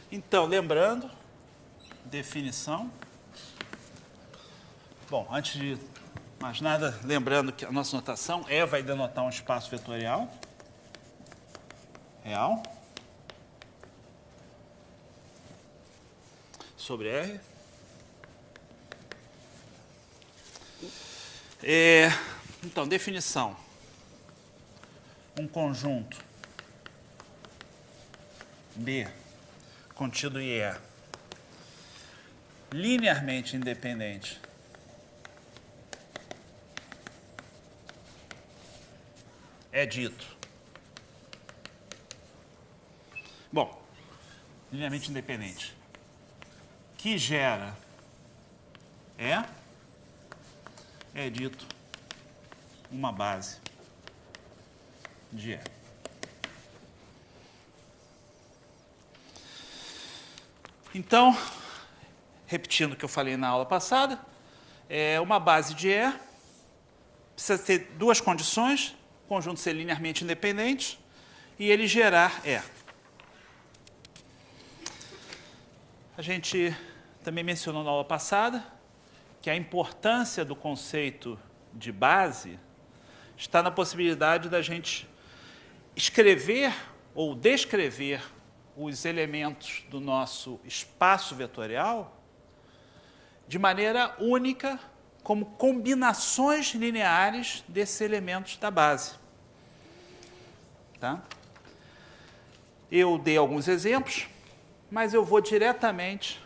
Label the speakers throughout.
Speaker 1: Então, lembrando, definição. Bom, antes de mais nada, lembrando que a nossa notação vai denotar um espaço vetorial real sobre R. Então, definição. Um conjunto B contido em E linearmente independente é dito. Bom, linearmente independente que gera é dito uma base de E. Então, repetindo o que eu falei na aula passada, uma base de E precisa ter duas condições: o conjunto ser linearmente independente e ele gerar E. A gente também mencionou na aula passada que a importância do conceito de base está na possibilidade da gente escrever ou descrever os elementos do nosso espaço vetorial de maneira única, como combinações lineares desses elementos da base. Tá? Eu dei alguns exemplos, mas eu vou diretamente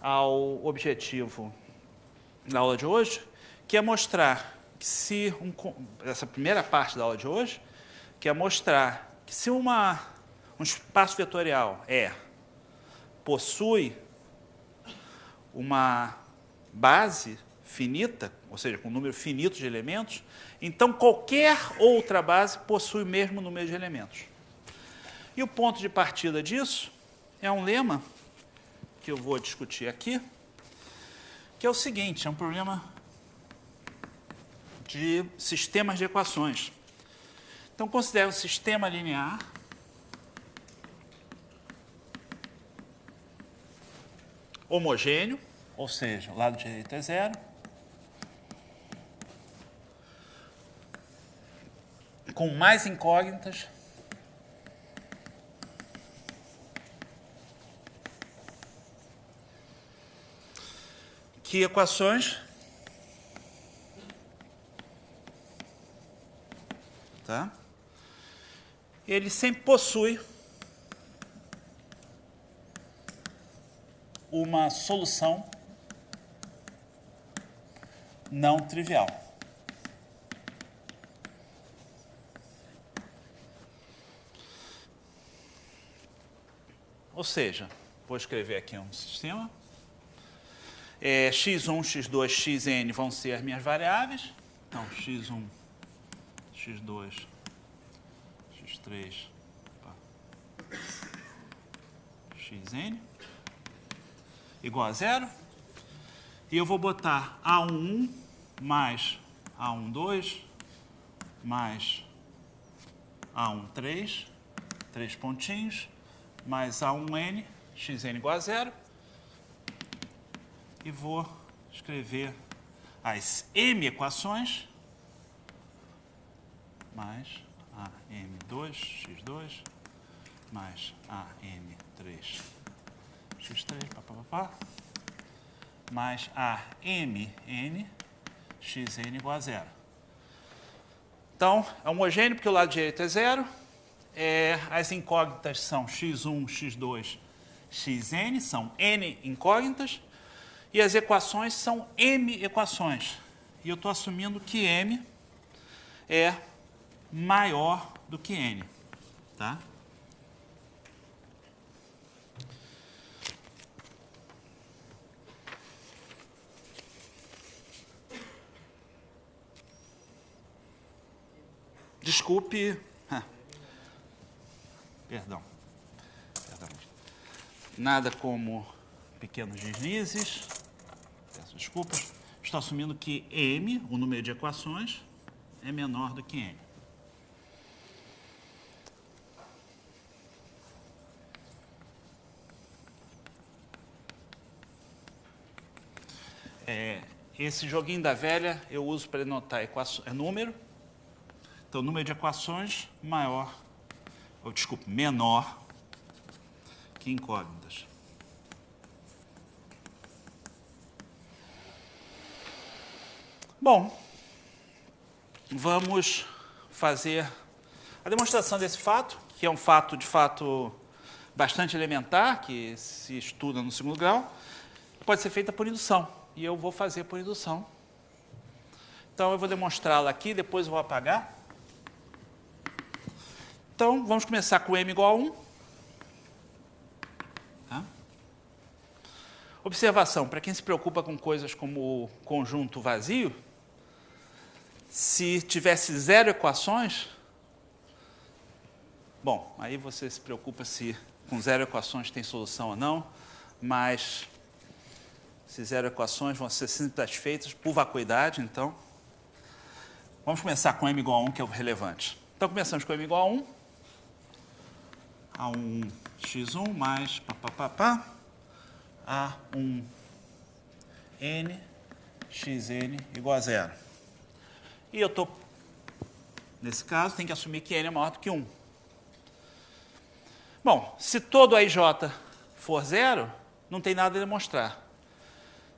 Speaker 1: ao objetivo da aula de hoje, que é mostrar que se essa primeira parte da aula de hoje, que é mostrar que se um espaço vetorial possui uma base finita, ou seja, com um número finito de elementos, então qualquer outra base possui o mesmo número de elementos. E o ponto de partida disso é um lema que eu vou discutir aqui, que é o seguinte: é um problema de sistemas de equações. Então, considere um sistema linear homogêneo, ou seja, o lado direito é zero, com mais incógnitas que equações, tá? Ele sempre possui uma solução não trivial. Ou seja, vou escrever aqui um sistema. x1, x2, xn vão ser as minhas variáveis. Então, x1, x2, x3, xn igual a zero. E eu vou botar A11 mais A12 mais A13, 3 pontinhos, mais A1n, xn igual a zero. E vou escrever as m equações mais AM2, x2, mais AM3, x3, mais AMN, xn igual a zero. Então, é homogêneo porque o lado direito é zero. As incógnitas são x1, x2, xn, são n incógnitas. E as equações são m equações. E eu estou assumindo que m é maior do que n. Tá? Desculpe. Perdão. Nada como pequenos deslizes. Peço desculpas. Estou assumindo que m, o número de equações, é menor do que n. Esse joguinho da velha eu uso para denotar número. Então, o número de equações menor que incógnitas. Bom, vamos fazer a demonstração desse fato, que é um fato, de fato, bastante elementar, que se estuda no segundo grau, pode ser feita por indução, e eu vou fazer por indução. Então, eu vou demonstrá-la aqui, depois eu vou apagar. Então, vamos começar com m igual a 1. Tá? Observação, para quem se preocupa com coisas como o conjunto vazio, se tivesse 0 equações, bom, aí você se preocupa se com 0 equações tem solução ou não, mas se 0 equações vão ser satisfeitas por vacuidade, então. Vamos começar com m igual a 1, que é o relevante. Então, começamos com m igual a 1. A1 x1 mais A1 n xn igual a 0. E eu estou, nesse caso, tenho que assumir que n é maior do que 1. Bom, se todo a ij for 0, não tem nada a demonstrar.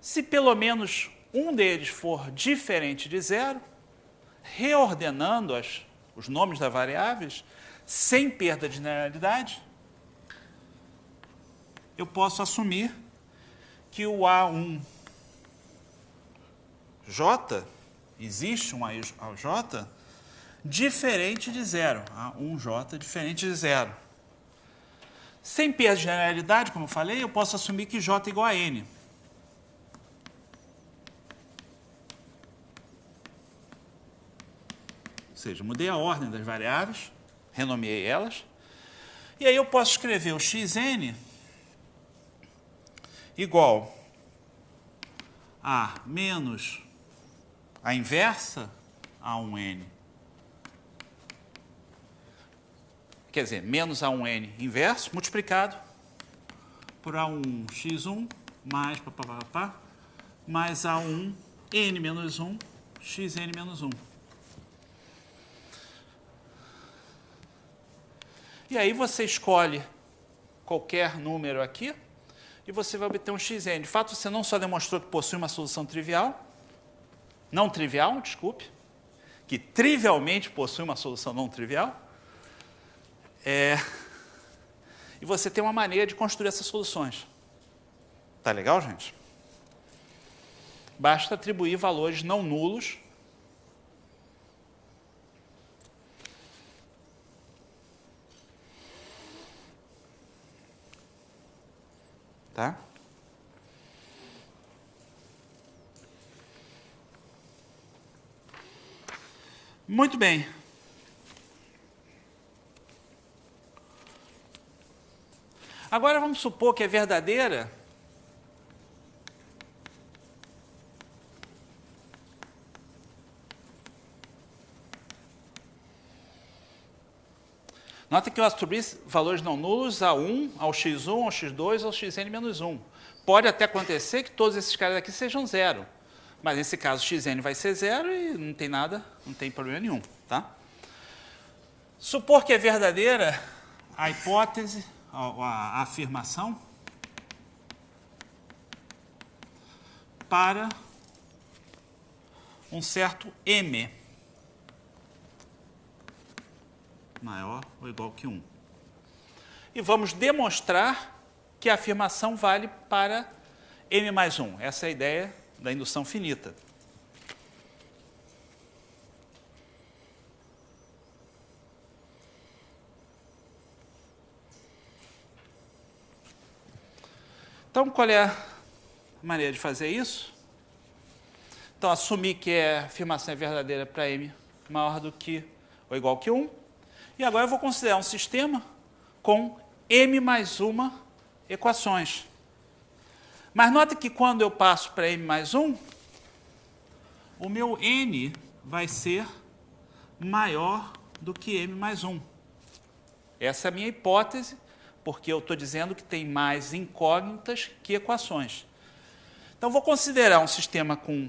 Speaker 1: Se pelo menos um deles for diferente de 0, reordenando os nomes das variáveis, sem perda de generalidade, eu posso assumir que o A1J, existe um AJ diferente de 0. A1J diferente de 0. Sem perda de generalidade, como eu falei, eu posso assumir que J é igual a N. Ou seja, mudei a ordem das variáveis, renomeei elas, e aí eu posso escrever o xn igual a menos a inversa A1n. Quer dizer, menos A1n inverso multiplicado por A1 x1 mais mais A1 n menos 1 xn menos 1. E aí você escolhe qualquer número aqui e você vai obter um xn. De fato, você não só demonstrou que possui uma solução trivial, não trivial, desculpe, que trivialmente possui uma solução não trivial, e você tem uma maneira de construir essas soluções. Tá legal, gente? Basta atribuir valores não nulos . Tá? Muito bem. Agora vamos supor que é verdadeira nota que eu atribuí valores não nulos a 1, ao x1, ao x2, ao xn menos 1. Pode até acontecer que todos esses caras aqui sejam 0. Mas nesse caso, xn vai ser 0 e não tem nada, não tem problema nenhum. Tá? Supor que é verdadeira a hipótese, a afirmação, para um certo m maior ou igual que 1. E vamos demonstrar que a afirmação vale para m mais 1. Essa é a ideia da indução finita. Então, qual é a maneira de fazer isso? Então, assumir que a afirmação é verdadeira para m maior do que ou igual que 1. E agora eu vou considerar um sistema com m mais uma equações. Mas nota que quando eu passo para m mais 1, o meu n vai ser maior do que m mais 1. Essa é a minha hipótese, porque eu estou dizendo que tem mais incógnitas que equações. Então, vou considerar um sistema com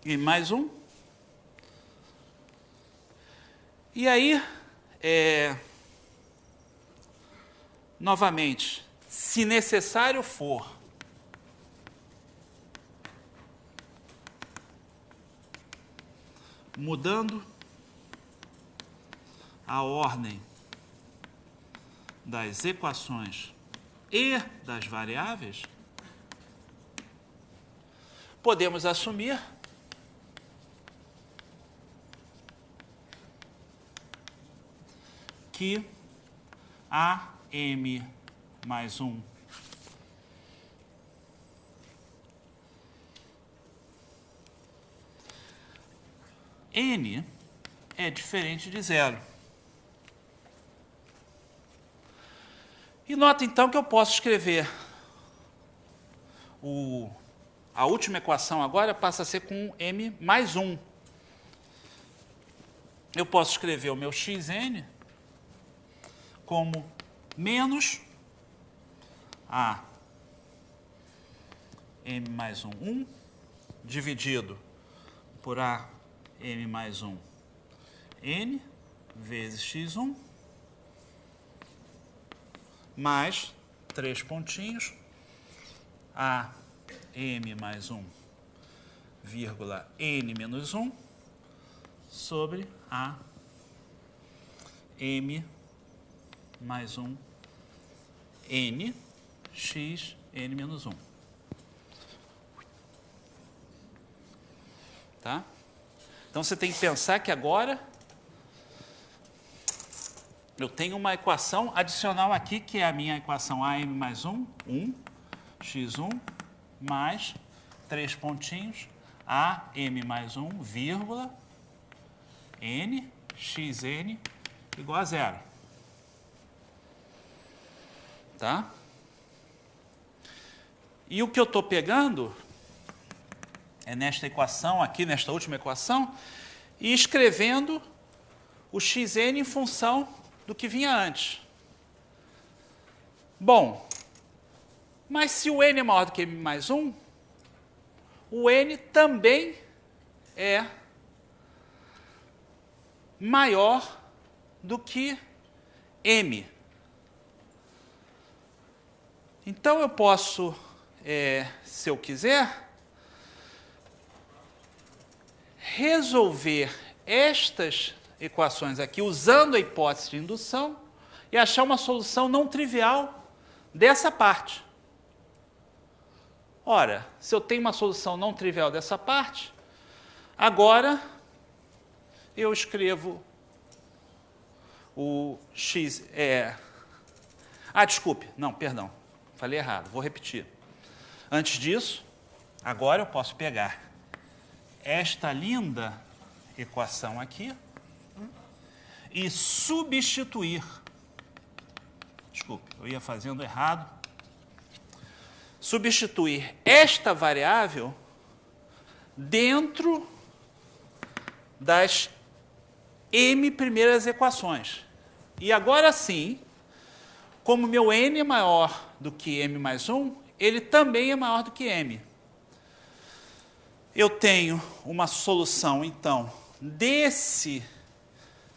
Speaker 1: m mais 1. E aí, novamente, se necessário for, mudando a ordem das equações e das variáveis, podemos assumir que a m mais 1 n é diferente de zero. E nota, então, que eu posso escrever a última equação agora passa a ser com m mais 1. Eu posso escrever o meu xn como menos a m mais 1 dividido por a m mais 1 n vezes x1 mais 3 pontinhos a m mais 1 vírgula n menos 1 sobre a m mais 1 n x n menos 1. Tá? Então, você tem que pensar que agora eu tenho uma equação adicional aqui, que é a minha equação AM mais 1, x1, mais 3 pontinhos, AM mais 1, vírgula, n, xn, igual a 0. Tá? E o que eu estou pegando é nesta equação aqui, nesta última equação, e escrevendo o xn em função do que vinha antes. Bom, mas se o n é maior do que m mais 1, o n também é maior do que m. Então, eu posso, se eu quiser, resolver estas equações aqui usando a hipótese de indução e achar uma solução não trivial dessa parte. Ora, se eu tenho uma solução não trivial dessa parte, agora eu escrevo o x... desculpe, não, perdão, falei errado, vou repetir. Antes disso, agora eu posso pegar esta linda equação aqui e substituir. Desculpe, eu ia fazendo errado. Substituir esta variável dentro das m primeiras equações. E agora sim, como meu n é maior do que m mais 1, ele também é maior do que m. Eu tenho uma solução, então, desse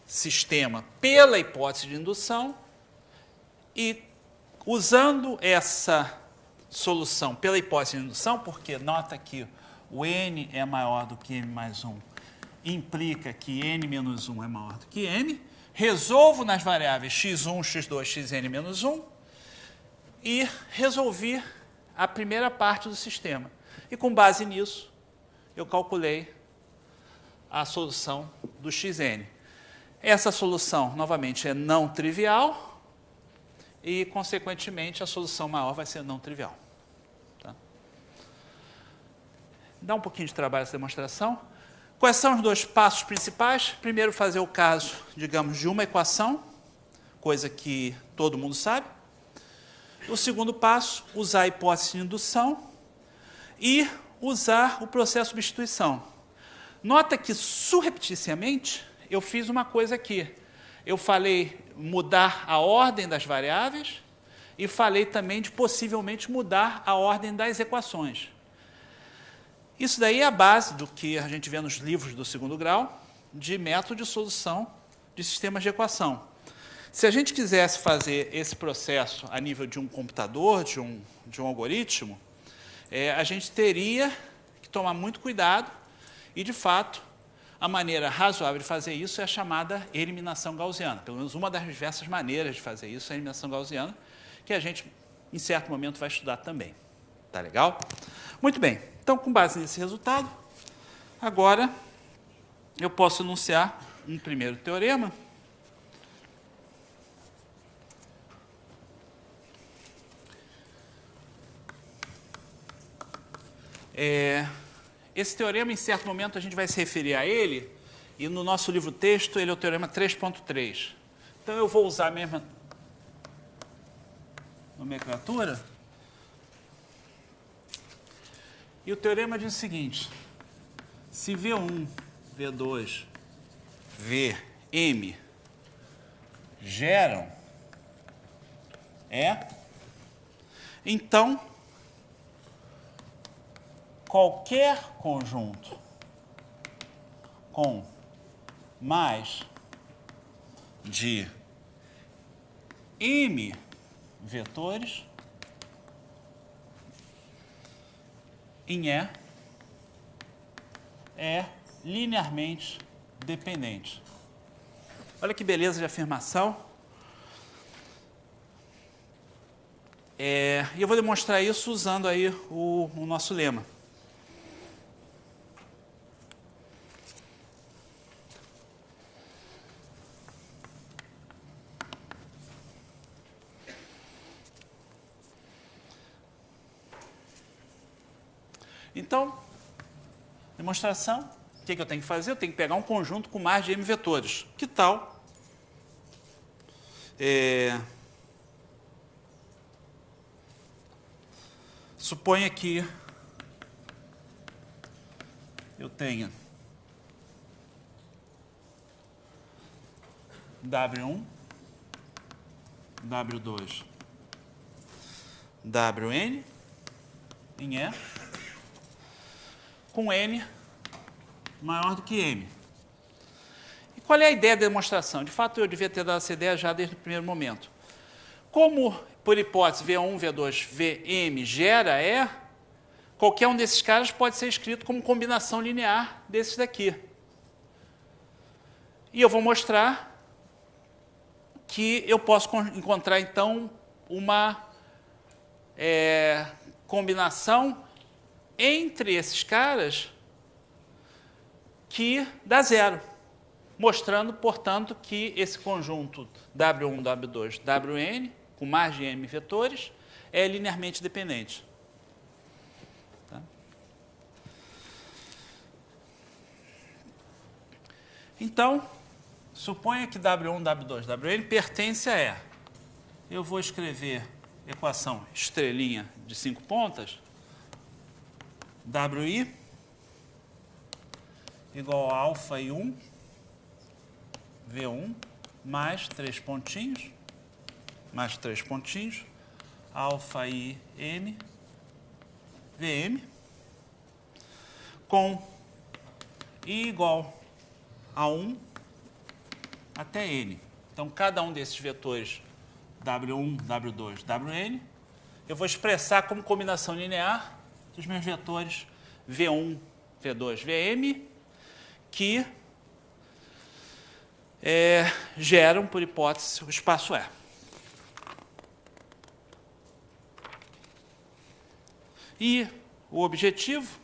Speaker 1: sistema pela hipótese de indução e, usando essa solução pela hipótese de indução, porque nota que o n é maior do que m mais 1, implica que n menos 1 é maior do que m, resolvo nas variáveis x1, x2, xn menos 1 e resolvi a primeira parte do sistema. E, com base nisso, eu calculei a solução do xn. Essa solução, novamente, é não trivial e, consequentemente, a solução maior vai ser não trivial. Tá? Dá um pouquinho de trabalho essa demonstração. Quais são os dois passos principais? Primeiro, fazer o caso, digamos, de uma equação, coisa que todo mundo sabe. O segundo passo, usar a hipótese de indução e usar o processo de substituição. Nota que, surrepticiamente, eu fiz uma coisa aqui. Eu falei mudar a ordem das variáveis e falei também de possivelmente mudar a ordem das equações. Isso daí é a base do que a gente vê nos livros do segundo grau de método de solução de sistemas de equação. Se a gente quisesse fazer esse processo a nível de um computador, de um algoritmo, a gente teria que tomar muito cuidado e, de fato, a maneira razoável de fazer isso é a chamada eliminação gaussiana. Pelo menos uma das diversas maneiras de fazer isso é a eliminação gaussiana, que a gente, em certo momento, vai estudar também. Tá legal? Muito bem. Então, com base nesse resultado, agora eu posso enunciar um primeiro teorema. Esse teorema, em certo momento, a gente vai se referir a ele, e no nosso livro-texto ele é o teorema 3.3. Então, eu vou usar a mesma nomenclatura. E o teorema diz o seguinte: se V1, V2, Vm geram então qualquer conjunto com mais de m vetores em E é linearmente dependente. Olha que beleza de afirmação. E eu vou demonstrar isso usando aí o nosso lema. Então, demonstração, o que eu tenho que fazer? Eu tenho que pegar um conjunto com mais de m vetores. Que tal? Suponha que eu tenha W1, W2, Wn em E, com n maior do que m. E qual é a ideia da demonstração? De fato, eu devia ter dado essa ideia já desde o primeiro momento. Como, por hipótese, V1, V2, Vm gera E, qualquer um desses caras pode ser escrito como combinação linear desses daqui. E eu vou mostrar que eu posso encontrar, então, uma combinação entre esses caras que dá zero, mostrando, portanto, que esse conjunto W1, W2, Wn, com mais de m vetores, é linearmente dependente. Tá? Então, suponha que W1, W2, Wn pertence a E. Eu vou escrever equação estrelinha de 5 pontas, Wi igual a alfa i 1, V1, mais 3 pontinhos, alfa i n, Vm, com i igual a 1 até n. Então, cada um desses vetores W1, W2, Wn, eu vou expressar como combinação linear dos meus vetores V1, V2, Vm, que geram, por hipótese, o espaço E. E o objetivo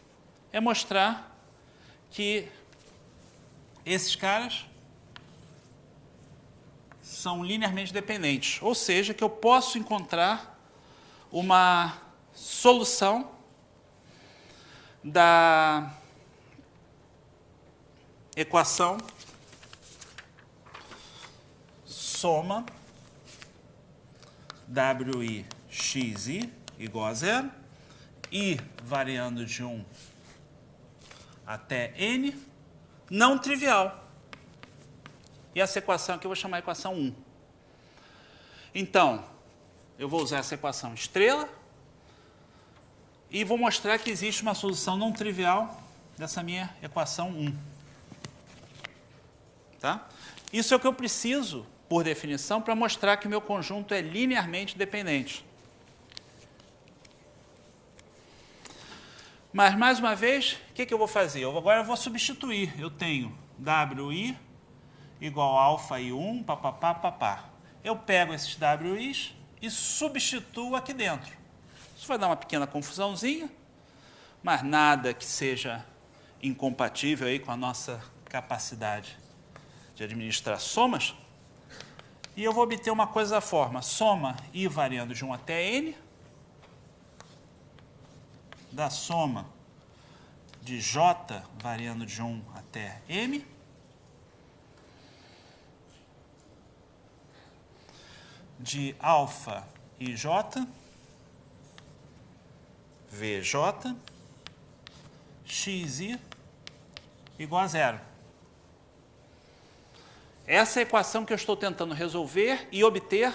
Speaker 1: é mostrar que esses caras são linearmente dependentes, ou seja, que eu posso encontrar uma solução da equação soma Wi xi igual a zero, i variando de 1 até n, não trivial. E essa equação aqui eu vou chamar de equação 1. Então, eu vou usar essa equação estrela e vou mostrar que existe uma solução não trivial dessa minha equação 1. Tá? Isso é o que eu preciso, por definição, para mostrar que o meu conjunto é linearmente dependente. Mas, mais uma vez, o que eu vou fazer? Agora eu vou substituir. Eu tenho WI igual a alfa I1, papapá, papá. Eu pego esses WIs e substituo aqui dentro. Isso vai dar uma pequena confusãozinha, mas nada que seja incompatível aí com a nossa capacidade de administrar somas. E eu vou obter uma coisa da forma: soma I variando de 1 até N, da soma de J variando de 1 até M, de alfa IJ, VJ, XI igual a 0. Essa é a equação que eu estou tentando resolver e obter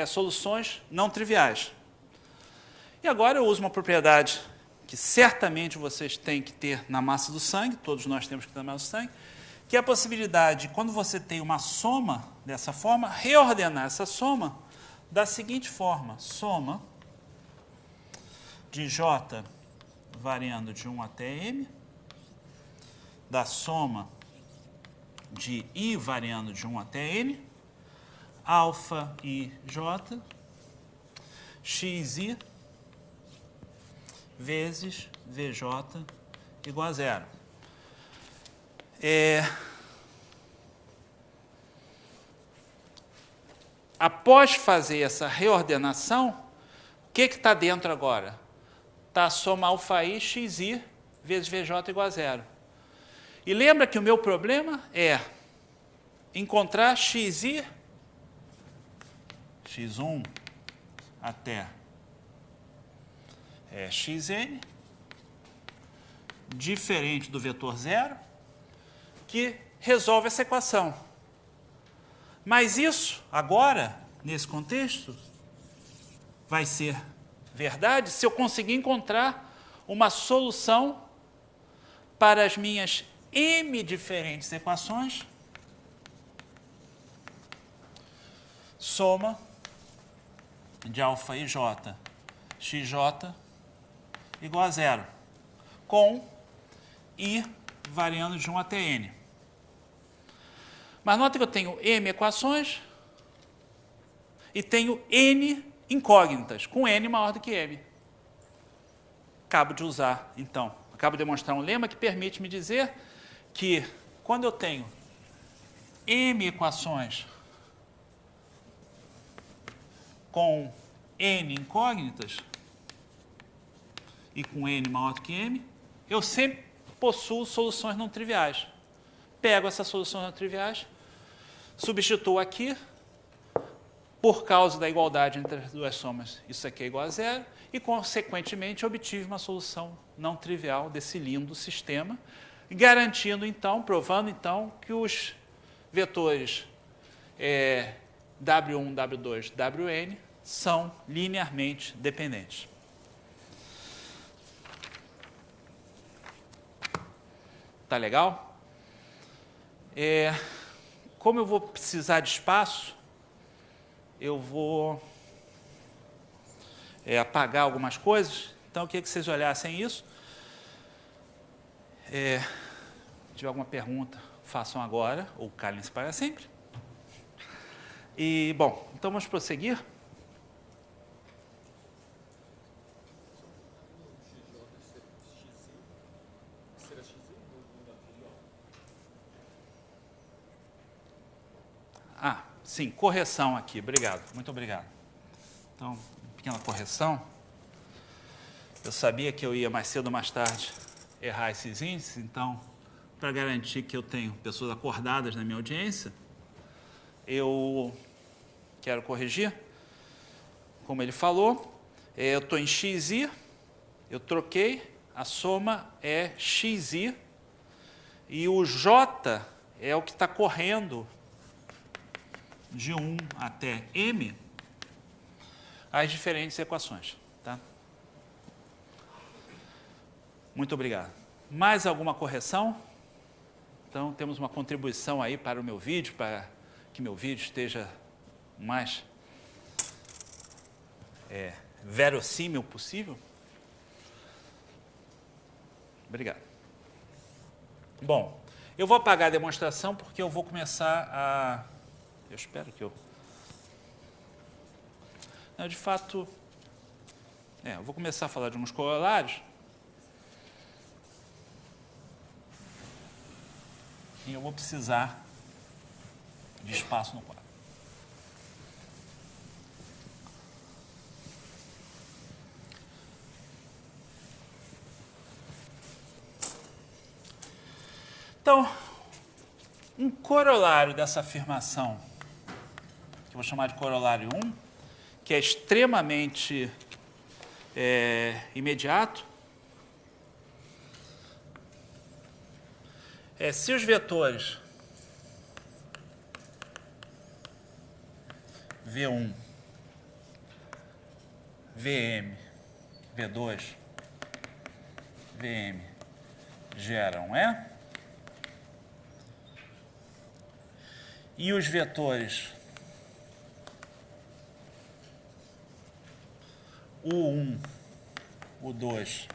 Speaker 1: soluções não triviais. E agora eu uso uma propriedade que certamente vocês têm que ter na massa do sangue, todos nós temos que ter na massa do sangue, que é a possibilidade, quando você tem uma soma dessa forma, reordenar essa soma da seguinte forma: soma de J variando de 1 até M, da soma de I variando de 1 até N, alfa IJ, XI, vezes VJ igual a 0. Após fazer essa reordenação, o que está dentro agora? Está a soma alfa I, XI, vezes VJ igual a 0. E lembra que o meu problema é encontrar XI, X1 até Xn, diferente do vetor 0, que resolve essa equação. Mas isso, agora, nesse contexto, vai ser verdade se eu conseguir encontrar uma solução para as minhas M diferentes equações, soma de alfa IJ, XJ igual a 0, com I variando de 1 até N. Mas nota que eu tenho M equações e tenho N incógnitas, com N maior do que M. Acabo de usar, então, acabo de demonstrar um lema que permite me dizer que, quando eu tenho M equações com N incógnitas e com N maior do que M, eu sempre possuo soluções não triviais. Pego essas soluções não triviais, substituo aqui, por causa da igualdade entre as duas somas, isso aqui é igual a 0, e, consequentemente, obtive uma solução não trivial desse lindo sistema, garantindo, então, provando, então, que os vetores W1, W2, Wn são linearmente dependentes. Tá legal? Como eu vou precisar de espaço, eu vou apagar algumas coisas. Então, eu queria que vocês olhassem isso. Se tiver alguma pergunta, façam agora, ou calem-se para sempre. E, bom, então vamos prosseguir. Sim, correção aqui, obrigado, muito obrigado. Então, pequena correção. Eu sabia que eu ia mais cedo ou mais tarde errar esses índices, então, para garantir que eu tenho pessoas acordadas na minha audiência, eu quero corrigir. Como ele falou, eu estou em XI, eu troquei, a soma é XI, e o J é o que está correndo de 1 até M, as diferentes equações. Tá? Muito obrigado. Mais alguma correção? Então, temos uma contribuição aí para o meu vídeo, para que meu vídeo esteja o mais verossímil possível. Obrigado. Bom, eu vou apagar a demonstração porque eu vou começar a... Eu espero que eu... Não, de fato... eu vou começar a falar de uns corolários. E eu vou precisar de espaço no quadro. Então, um corolário dessa afirmação, que eu vou chamar de corolário 1, que é extremamente imediato, se os vetores V1, VM, V2, VM geram e os vetores U1, U2,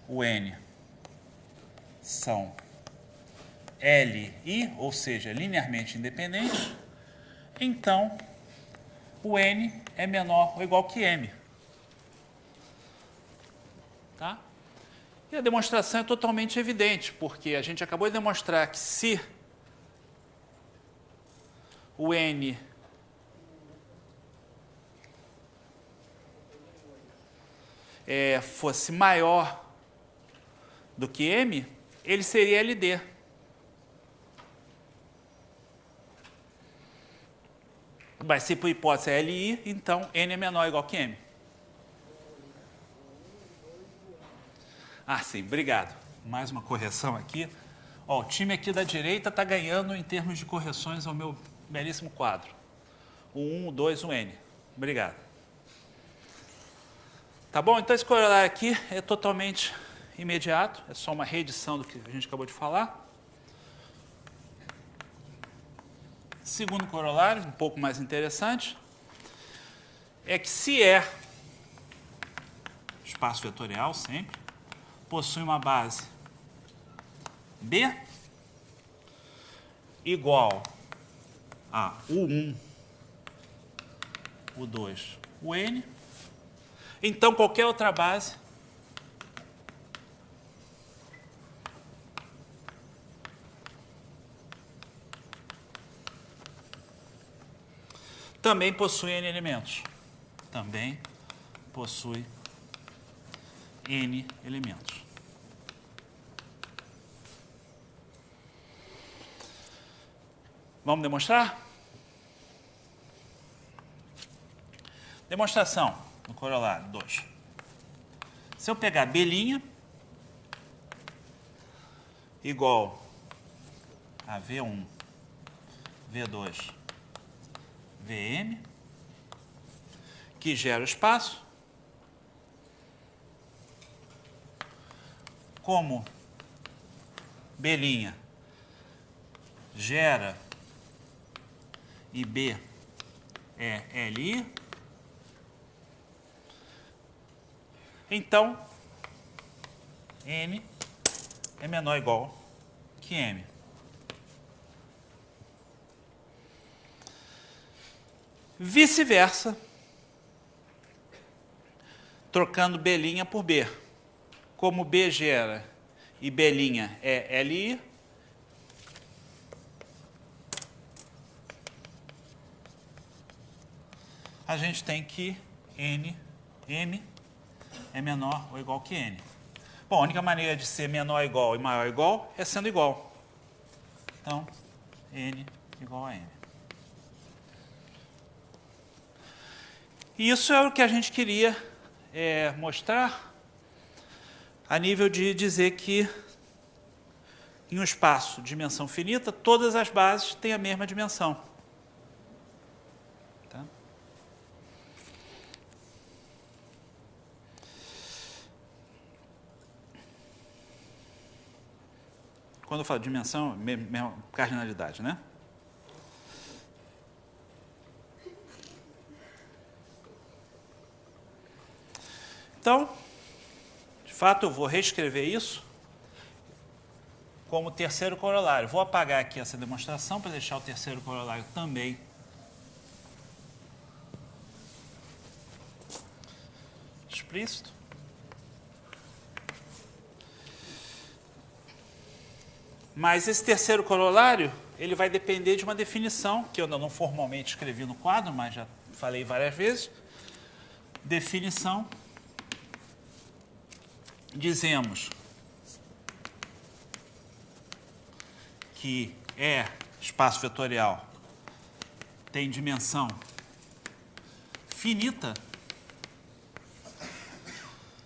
Speaker 1: UN são LI, ou seja, linearmente independentes, então o N é menor ou igual que M. Tá? E a demonstração é totalmente evidente, porque a gente acabou de demonstrar que se o N fosse maior do que M, ele seria LD. Mas se por hipótese é LI, então N é menor ou igual que M. Ah, sim, obrigado. Mais uma correção aqui. Ó, o time aqui da direita está ganhando em termos de correções ao meu belíssimo quadro. O 1, o 2, o N. Obrigado. Tá bom? Então esse corolário aqui é totalmente imediato, é só uma reedição do que a gente acabou de falar. Segundo corolário, um pouco mais interessante, é que se espaço vetorial sempre, possui uma base B igual a U1, U2, UN, então qualquer outra base também possui N elementos. Também possui N elementos. Vamos demonstrar? Demonstração no corolário 2. Se eu pegar B' igual a V1, V2, VM, que gera o espaço, como B' gera e B é LI, então N é menor ou igual que M. Vice-versa, trocando B' por B. Como B gera e B' é LI, a gente tem que M é menor ou igual que N. Bom, a única maneira de ser menor igual e maior igual é sendo igual. Então, N igual a M. E isso é o que a gente queria mostrar a nível de dizer que em um espaço de dimensão finita, todas as bases têm a mesma dimensão. Tá? quando eu falo dimensão, mesma cardinalidade, né? Então, de fato, eu vou reescrever isso como terceiro corolário. Vou apagar aqui essa demonstração para deixar o terceiro corolário também explícito. Mas esse terceiro corolário, ele vai depender de uma definição, que eu não formalmente escrevi no quadro, mas já falei várias vezes. Definição. Dizemos que espaço vetorial tem dimensão finita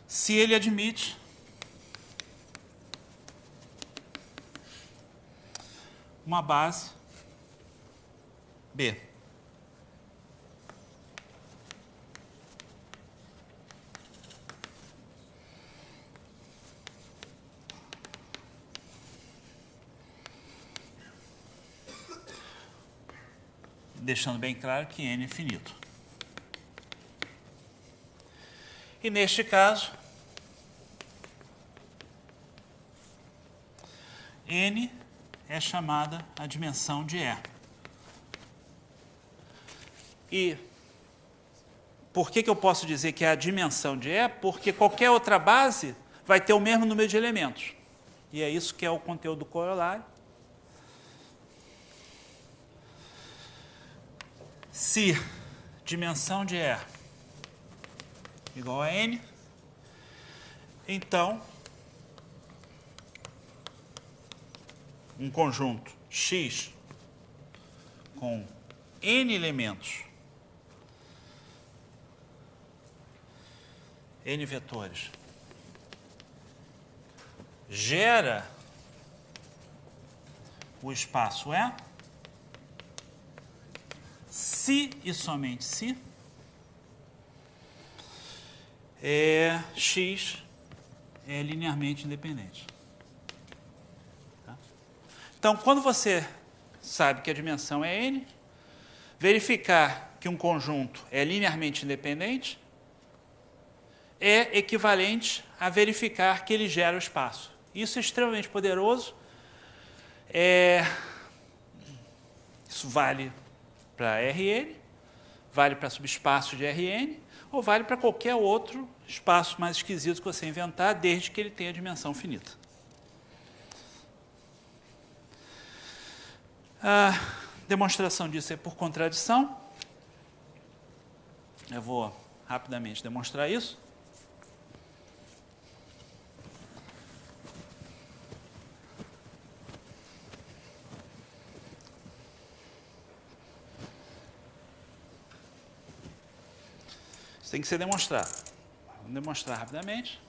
Speaker 1: se ele admite uma base B. Deixando bem claro que N é finito. E neste caso, N é chamada a dimensão de E. E por que eu posso dizer que é a dimensão de E? Porque qualquer outra base vai ter o mesmo número de elementos. E é isso que é o conteúdo do corolário. Se dimensão de E igual a N, então um conjunto X com N elementos, N vetores, gera o espaço E, se e somente se X é linearmente independente. Tá? Então, quando você sabe que a dimensão é N, verificar que um conjunto é linearmente independente é equivalente a verificar que ele gera o espaço. Isso é extremamente poderoso. Isso vale para Rn, vale para subespaço de Rn, ou vale para qualquer outro espaço mais esquisito que você inventar, desde que ele tenha dimensão finita. A demonstração disso é por contradição. Eu vou rapidamente demonstrar isso. Isso tem que ser demonstrado. Vamos demonstrar rapidamente.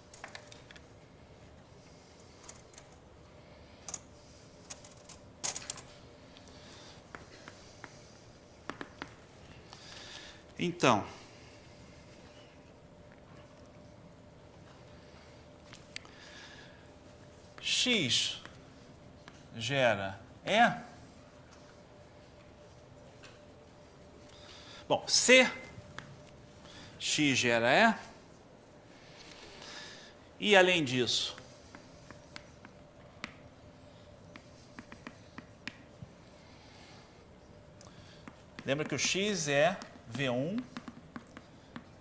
Speaker 1: Então, X gera E. Bom, se X gera E, e além disso, lembra que o X é V1,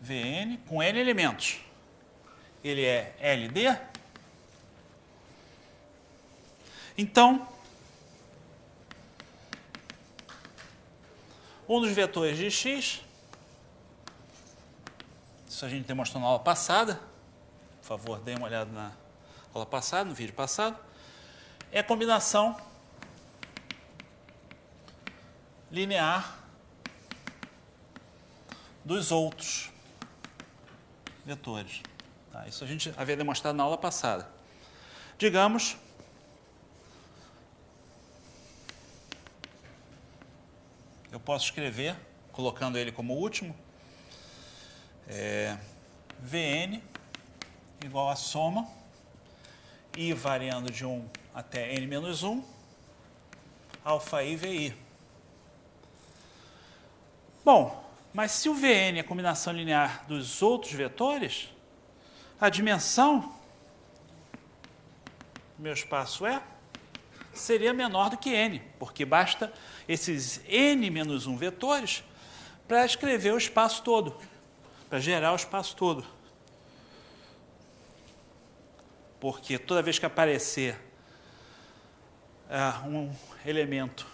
Speaker 1: Vn, com N elementos. Ele é LD. Então, um dos vetores de X, isso a gente demonstrou na aula passada, por favor, dê uma olhada na aula passada, no vídeo passado, é a combinação linear dos outros vetores. Tá, isso a gente havia demonstrado na aula passada. Digamos eu posso escrever, colocando ele como último, Vn igual a soma I variando de 1 até n menos 1, alfa i vi. Bom, mas se o Vn é a combinação linear dos outros vetores, a dimensão do meu espaço E seria menor do que n, porque basta esses n menos 1 vetores para escrever o espaço todo, para gerar o espaço todo. Porque toda vez que aparecer um elemento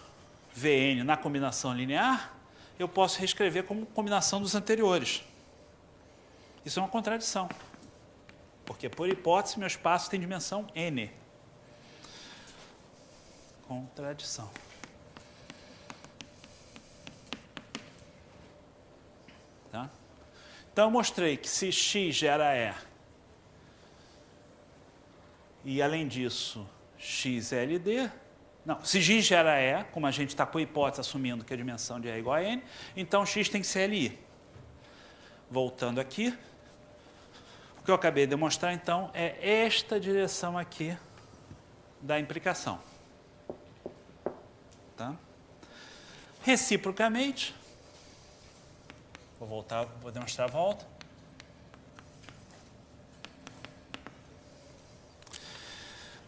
Speaker 1: Vn na combinação linear, eu posso reescrever como combinação dos anteriores. Isso é uma contradição, porque, por hipótese, meu espaço tem dimensão n. Contradição. Tá? Então, eu mostrei que se x gera E, além disso, x é LD. Não, se x gera E, como a gente está com a hipótese assumindo que a dimensão de E é igual a n, então x tem que ser LI. Voltando aqui, o que eu acabei de demonstrar, então, é esta direção aqui da implicação. Tá? Reciprocamente, vou demonstrar a volta.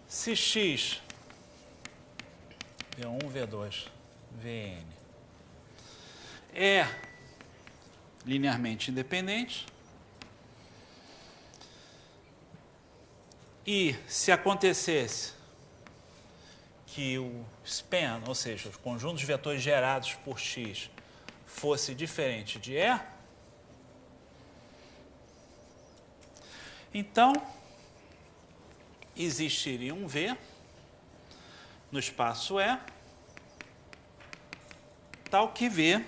Speaker 1: Se x, V1, V2, Vn é linearmente independente, e se acontecesse que o span, ou seja, os conjuntos de vetores gerados por x, fosse diferente de E, então existiria um V no espaço E, tal que V,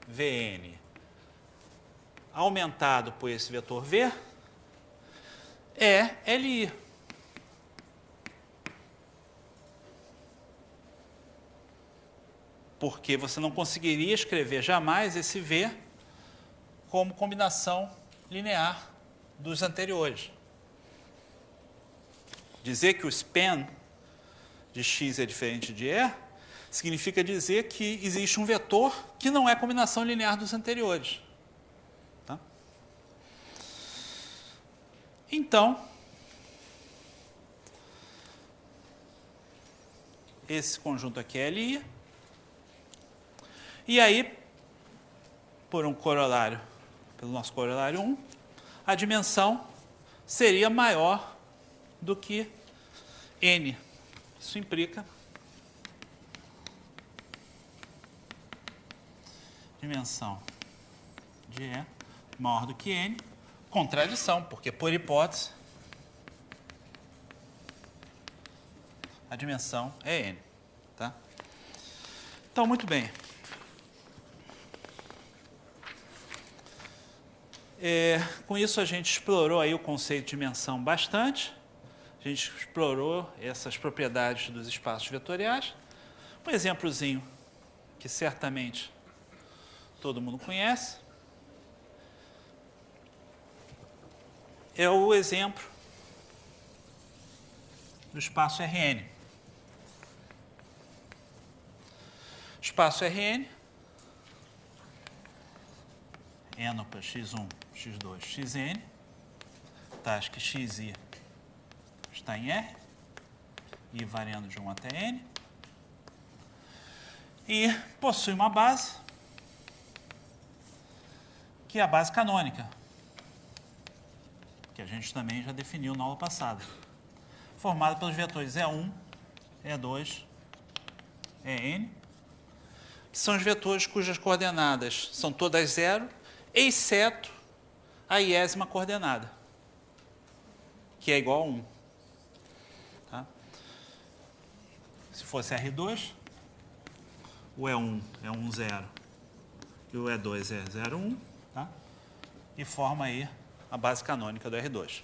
Speaker 1: Vn aumentado por esse vetor V, é Li. Porque você não conseguiria escrever jamais esse V como combinação linear dos anteriores. Dizer que o span de x é diferente de E significa dizer que existe um vetor que não é combinação linear dos anteriores. Tá? Então, esse conjunto aqui é Li. E aí, pelo nosso corolário 1, a dimensão seria maior do que n. Isso implica dimensão de E maior do que n, contradição, porque, por hipótese, a dimensão é n. Tá? Então, muito bem. Com isso, a gente explorou aí o conceito de dimensão bastante. A gente explorou essas propriedades dos espaços vetoriais. Um exemplozinho que certamente todo mundo conhece é o exemplo do espaço Rn. Espaço Rn, enopa x1, x2, xn, tais que xi está em R, I variando de 1 até n, e possui uma base, que é a base canônica, que a gente também já definiu na aula passada, formada pelos vetores E1, E2, En, que são os vetores cujas coordenadas são todas zero, exceto a iésima coordenada, que é igual a 1. Tá? Se fosse R2, o E1 é 1, 0 e o E2 é 0, 1, tá? E forma aí a base canônica do R2.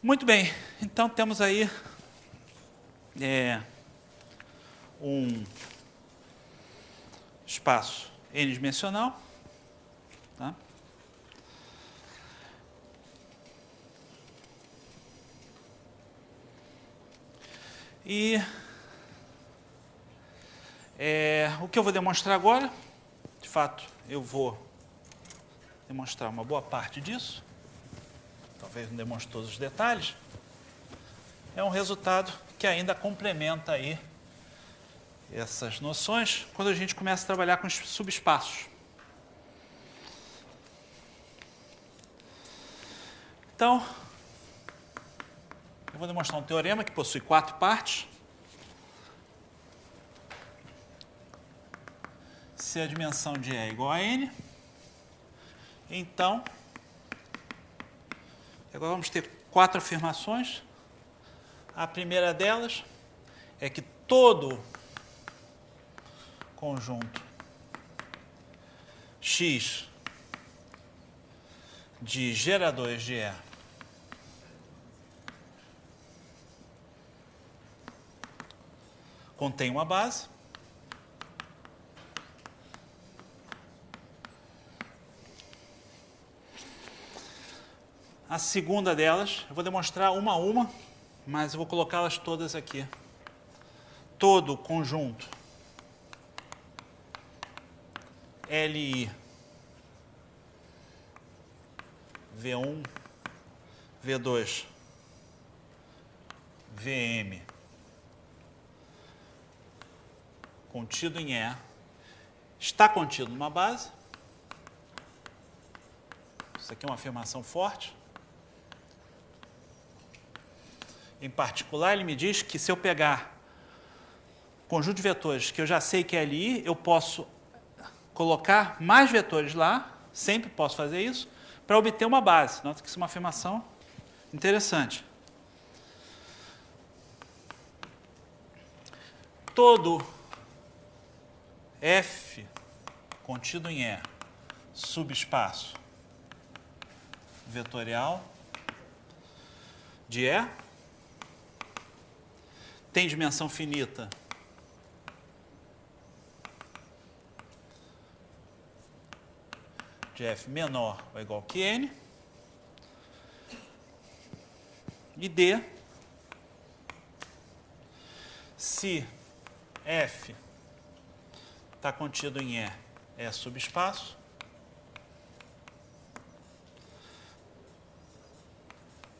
Speaker 1: Muito bem, então temos aí um espaço n-dimensional, tá? E o que eu vou demonstrar agora, de fato, eu vou demonstrar uma boa parte disso, talvez não demonstre todos os detalhes, é um resultado que ainda complementa aí essas noções quando a gente começa a trabalhar com os subespaços. Então, eu vou demonstrar um teorema que possui 4 partes. Se a dimensão de E é igual a N, então, agora vamos ter 4 afirmações. A primeira delas é que todo conjunto X de geradores de E contém uma base. A segunda delas, eu vou demonstrar uma a uma, mas eu vou colocá-las todas aqui. Todo conjunto LI V1, V2, VM contido em E está contido numa base. Isso aqui é uma afirmação forte. Em particular, ele me diz que se eu pegar conjunto de vetores que eu já sei que é LI, eu posso colocar mais vetores lá, sempre posso fazer isso, para obter uma base. Nota que isso é uma afirmação interessante. Todo F contido em E, subespaço vetorial de E, tem dimensão finita de F menor ou igual que N, e D, se F está contido em E, é subespaço,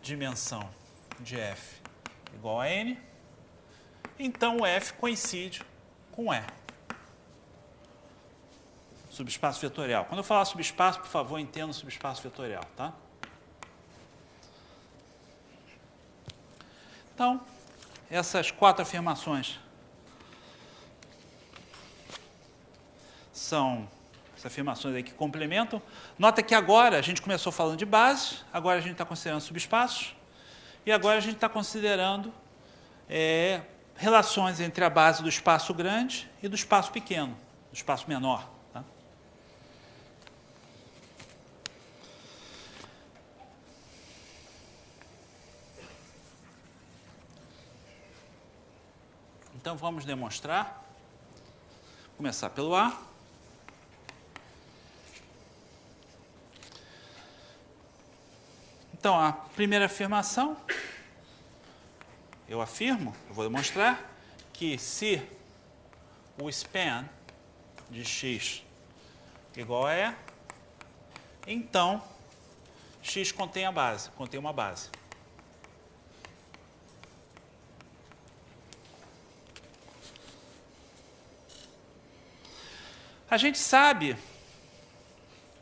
Speaker 1: dimensão de F igual a N, então o F coincide com E. Subespaço vetorial. Quando eu falar subespaço, por favor, entenda o subespaço vetorial, tá? Então, essas 4 afirmações são as afirmações aí que complementam. Nota que agora a gente começou falando de bases, agora a gente está considerando subespaços, e agora a gente está considerando relações entre a base do espaço grande e do espaço pequeno, do espaço menor. Tá? Então, vamos demonstrar. Vou começar pelo A. Então, a primeira afirmação, eu vou demonstrar que se o span de x igual a E, então x contém uma base. A gente sabe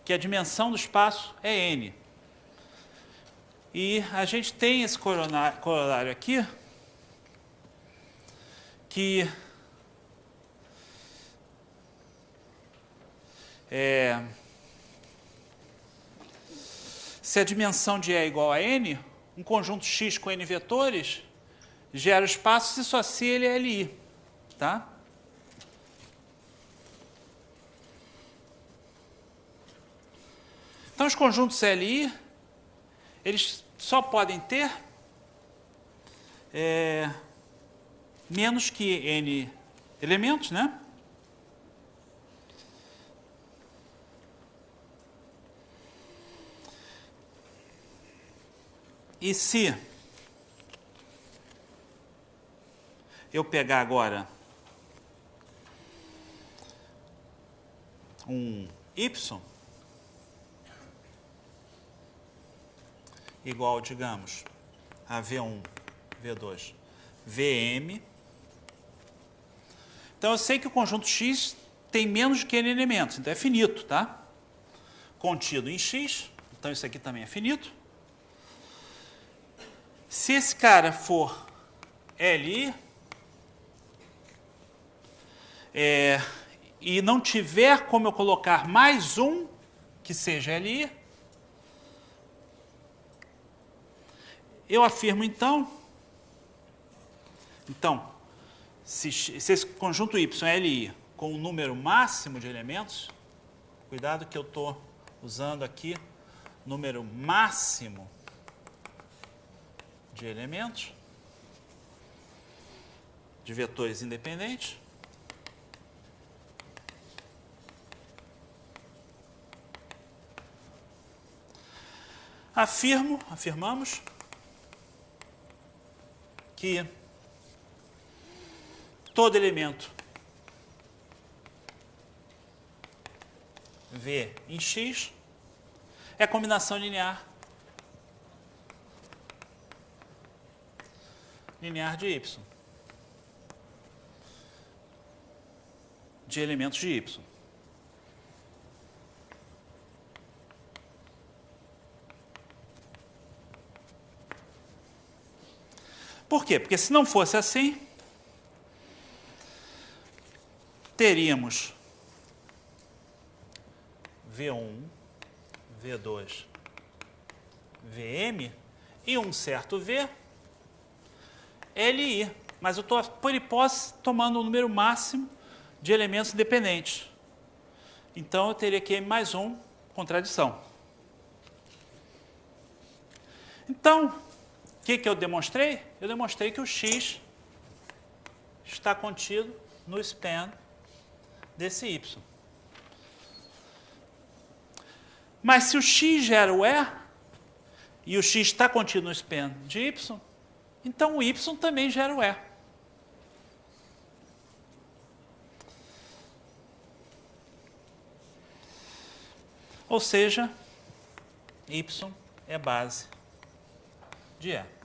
Speaker 1: que a dimensão do espaço é n. E a gente tem esse corolário aqui, que se a dimensão de E é igual a n, um conjunto X com n vetores gera o espaço se só se ele é LI. Tá? Então, os conjuntos LI, eles só podem ter menos que n elementos, né? E se eu pegar agora um Y igual, digamos, a V1, V2, Vm. Então, eu sei que o conjunto X tem menos do que N elementos, então é finito, tá? Contido em X, então isso aqui também é finito. Se esse cara for Li, e não tiver como eu colocar mais um que seja Li, eu afirmo então, se esse conjunto Y é Li com um número máximo de elementos, cuidado que eu estou usando aqui número máximo de elementos, de vetores independentes, afirmamos que todo elemento V em X é combinação linear de Y, de elementos de Y. Por quê? Porque se não fosse assim, teríamos V1, V2, Vm e um certo V, Li. Mas eu estou, por hipótese, tomando o número máximo de elementos independentes. Então, eu teria que M mais 1, contradição. Então, o que eu demonstrei? Eu demonstrei que o X está contido no span desse Y. Mas se o X gera o e o X está contido no span de Y, então o Y também gera o Ou seja, Y é base de E.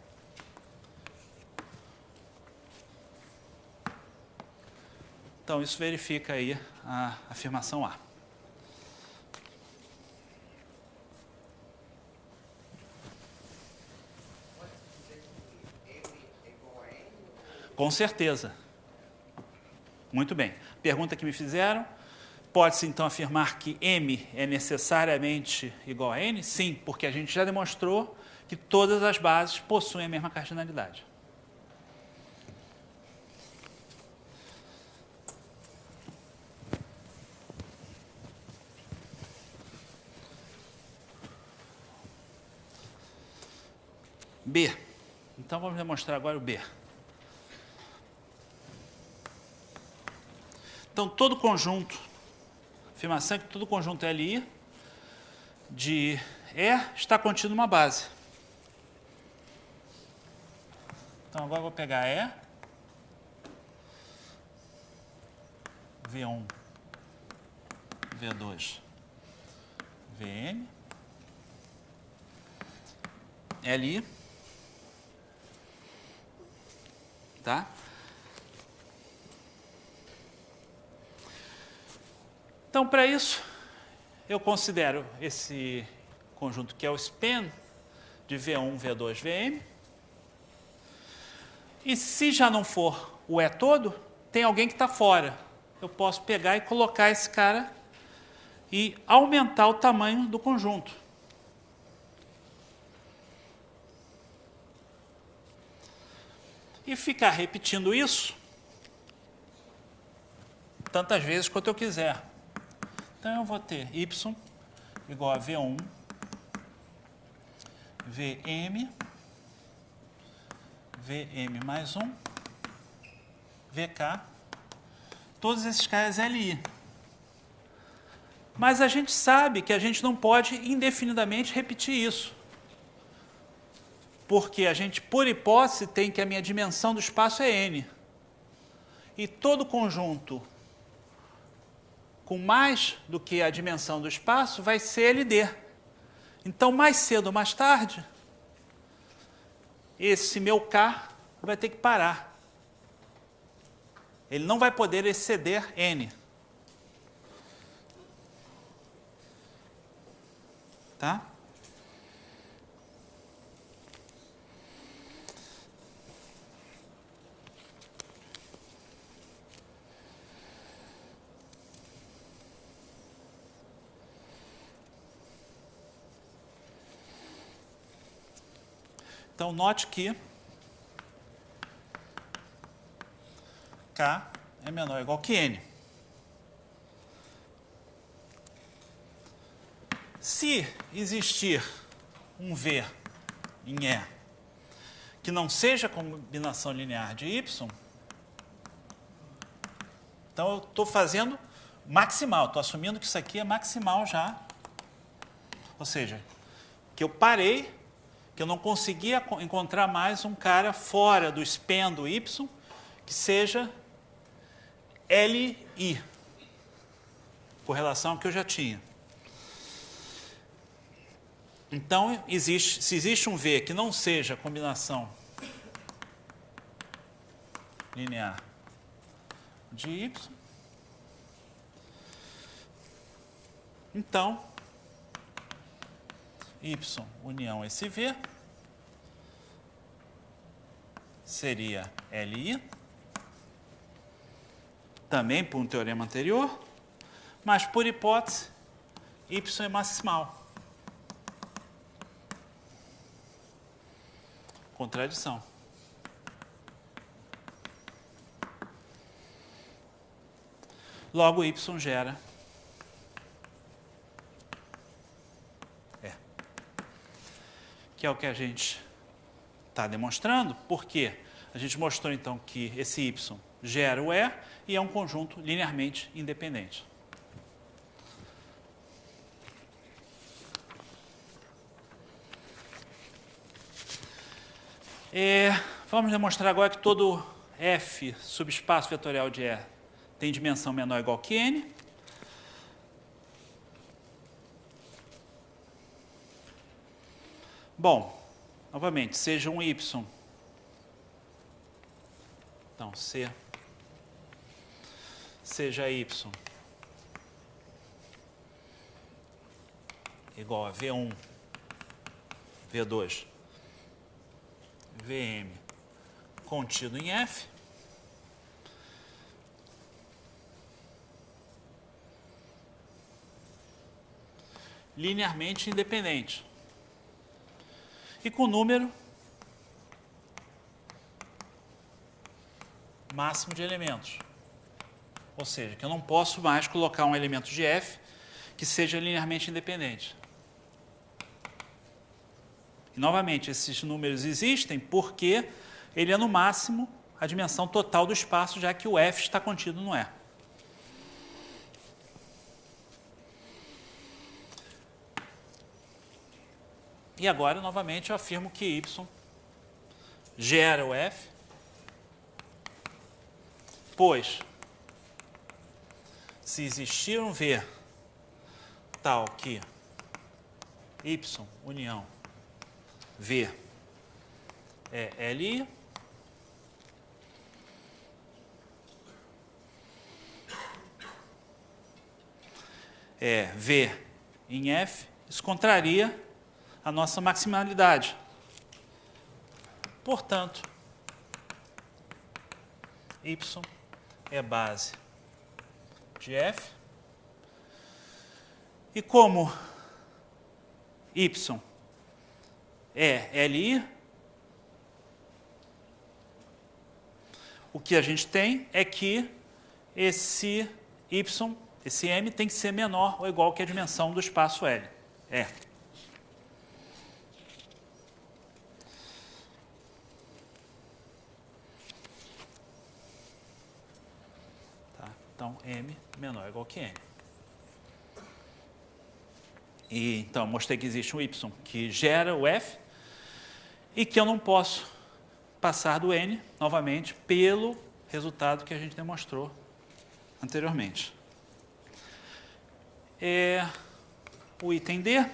Speaker 1: Então, isso verifica aí a afirmação A. Com certeza. Muito bem. Pergunta que me fizeram. Pode-se, então, afirmar que M é necessariamente igual a N? Sim, porque a gente já demonstrou que todas as bases possuem a mesma cardinalidade. B. Então, vamos demonstrar agora o B. Então, todo conjunto, afirmação é que todo conjunto Li de E está contido numa base. Então, agora eu vou pegar E, V1, V2, Vn, Li, tá? Então, para isso, eu considero esse conjunto que é o span de V1, V2, Vm. E se já não for o E todo, tem alguém que está fora. Eu posso pegar e colocar esse cara e aumentar o tamanho do conjunto. E ficar repetindo isso tantas vezes quanto eu quiser. Então, eu vou ter Y igual a V1, Vm, Vm mais 1, Vk, todos esses caras Li. Mas a gente sabe que a gente não pode indefinidamente repetir isso. Porque a gente, por hipótese, tem que a minha dimensão do espaço é N. e todo conjunto com mais do que a dimensão do espaço vai ser LD. Então, mais cedo ou mais tarde, esse meu K vai ter que parar. Ele não vai poder exceder N. Tá? Então, note que K é menor ou igual que N. Se existir um V em E que não seja combinação linear de Y, então eu estou fazendo maximal, estou assumindo que isso aqui é maximal já. Ou seja, que eu parei, que eu não conseguia encontrar mais um cara fora do span do Y que seja LI, com relação ao que eu já tinha. Então, se existe um V que não seja combinação linear de Y, então, Y união esse V seria LI, também por um teorema anterior, mas por hipótese, Y é maximal. Contradição. Logo, Y gera E. Que é o que a gente está demonstrando, porque a gente mostrou, então, que esse Y gera o E e é um conjunto linearmente independente. Vamos demonstrar agora que todo F subespaço vetorial de E tem dimensão menor ou igual que N. Bom, novamente, seja um Y. Então, seja Y igual a V1, V2, Vm contido em F, linearmente independente e com número máximo de elementos. Ou seja, que eu não posso mais colocar um elemento de F que seja linearmente independente. E, novamente, esses números existem porque ele é, no máximo, a dimensão total do espaço, já que o F está contido no E. E agora, novamente, eu afirmo que Y gera o F, pois, se existir um V tal que Y união V é LI, V em F, isso contraria a nossa maximalidade. Portanto, Y é base de F. E como Y é LI, o que a gente tem é que esse Y, esse M, tem que ser menor ou igual que a dimensão do espaço L. Então, M menor ou igual que N. E, então, mostrei que existe um Y que gera o F e que eu não posso passar do N, novamente, pelo resultado que a gente demonstrou anteriormente. O item D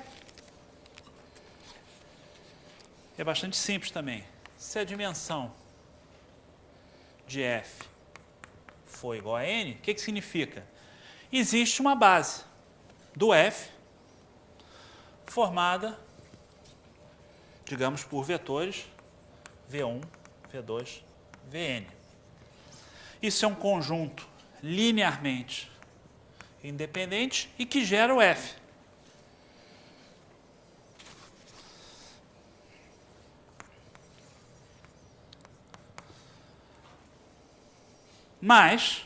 Speaker 1: é bastante simples também. Se a dimensão de F for igual a N, o que significa? Existe uma base do F formada, digamos, por vetores V1, V2, Vn. Isso é um conjunto linearmente independente e que gera o F. Mas,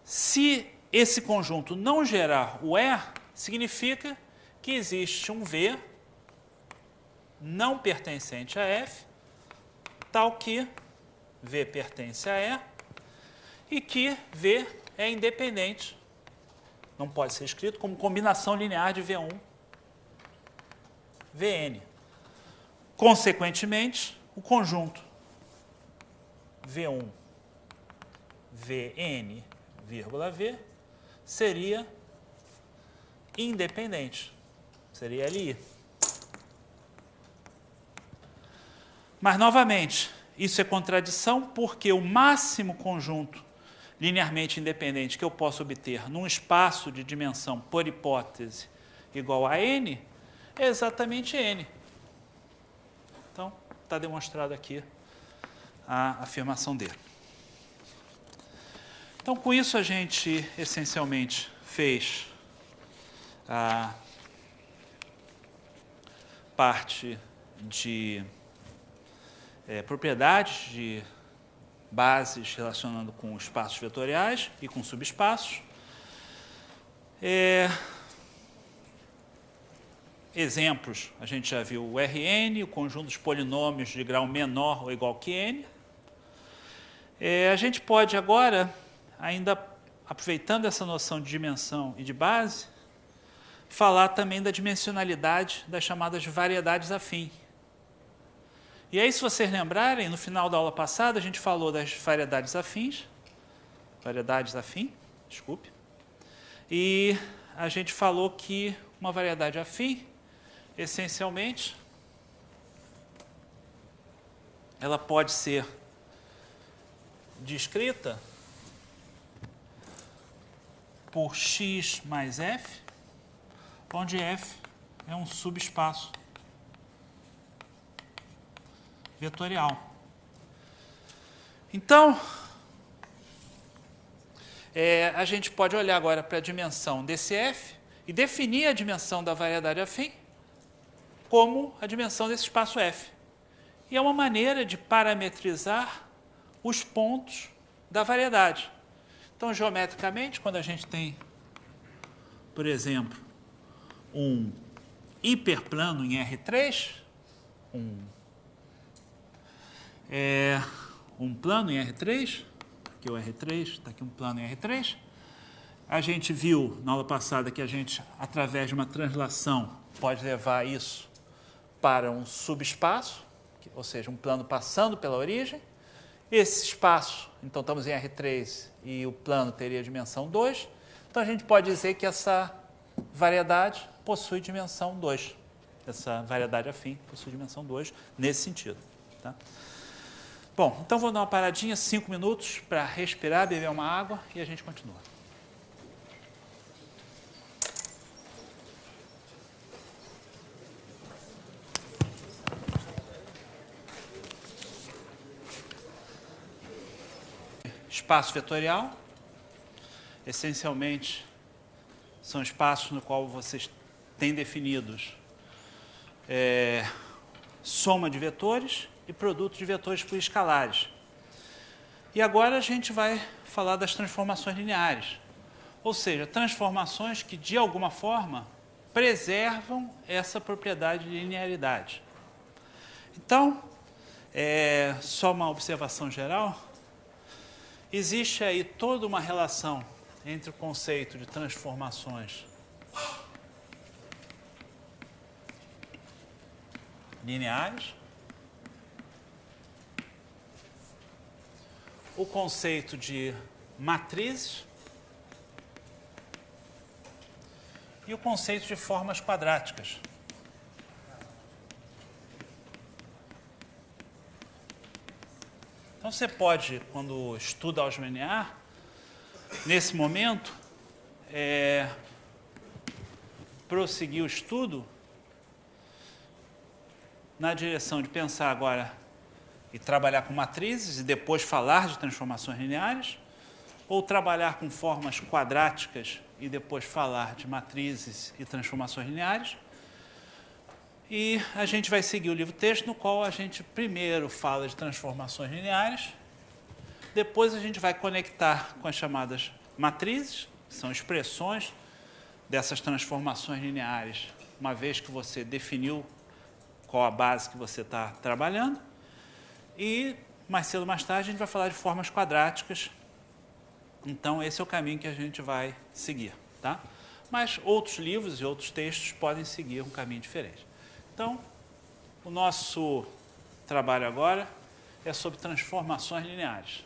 Speaker 1: se esse conjunto não gerar o E, significa que existe um V não pertencente a F, tal que V pertence a E e que V é independente. Não pode ser escrito como combinação linear de V1, Vn. Consequentemente, o conjunto V1, Vn, V seria independente. Seria Li. Mas, novamente, isso é contradição porque o máximo conjunto linearmente independente que eu posso obter num espaço de dimensão por hipótese igual a n é exatamente n. Então, está demonstrado aqui a afirmação dele. Então, com isso, a gente, essencialmente, fez a parte de propriedades de bases relacionando com espaços vetoriais e com subespaços. Exemplos, a gente já viu o Rn, o conjunto dos polinômios de grau menor ou igual que n. A gente pode agora, ainda aproveitando essa noção de dimensão e de base, falar também da dimensionalidade das chamadas variedades afins. E aí, se vocês lembrarem, no final da aula passada, a gente falou das variedades afins, e a gente falou que uma variedade afim, essencialmente, ela pode ser descrita por x mais f, onde f é um subespaço vetorial. Então, a gente pode olhar agora para a dimensão desse f e definir a dimensão da variedade afim como a dimensão desse espaço f. E é uma maneira de parametrizar os pontos da variedade. Então, geometricamente, quando a gente tem, por exemplo, um hiperplano em R3, um plano em R3, aqui é o R3, está aqui um plano em R3. A gente viu na aula passada que a gente, através de uma translação, pode levar isso para um subespaço, ou seja, um plano passando pela origem. Esse espaço, então estamos em R3 e o plano teria dimensão 2. Então a gente pode dizer que essa variedade possui dimensão 2. Essa variedade afim possui dimensão 2 nesse sentido. Tá? Bom, então vou dar uma paradinha, 5 minutos, para respirar, beber uma água e a gente continua. Espaço vetorial, essencialmente, são espaços no qual vocês têm definidos soma de vetores e produto de vetores por escalares. E agora a gente vai falar das transformações lineares, ou seja, transformações que, de alguma forma, preservam essa propriedade de linearidade. Então, só uma observação geral, existe aí toda uma relação entre o conceito de transformações lineares o conceito de matrizes e o conceito de formas quadráticas. Então, você pode, quando estuda álgebra linear, nesse momento, prosseguir o estudo na direção de pensar agora e trabalhar com matrizes e depois falar de transformações lineares, ou trabalhar com formas quadráticas e depois falar de matrizes e transformações lineares. E a gente vai seguir o livro-texto, no qual a gente primeiro fala de transformações lineares, depois a gente vai conectar com as chamadas matrizes, que são expressões dessas transformações lineares, uma vez que você definiu qual a base que você está trabalhando. E mais cedo ou mais tarde a gente vai falar de formas quadráticas. Então, esse é o caminho que a gente vai seguir, tá? Mas outros livros e outros textos podem seguir um caminho diferente. Então, o nosso trabalho agora é sobre transformações lineares.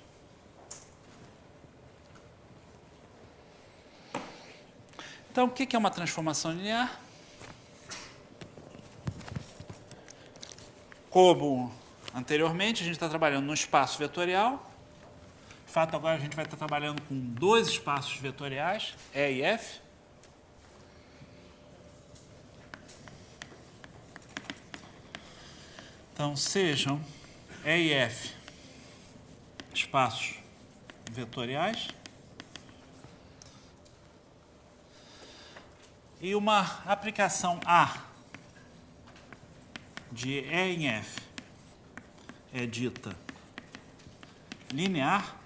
Speaker 1: Então, o que é uma transformação linear? Como anteriormente, a gente está trabalhando no espaço vetorial. De fato, agora a gente vai estar trabalhando com dois espaços vetoriais, E e F. Então, sejam E e F espaços vetoriais. E uma aplicação A de E em F é dita linear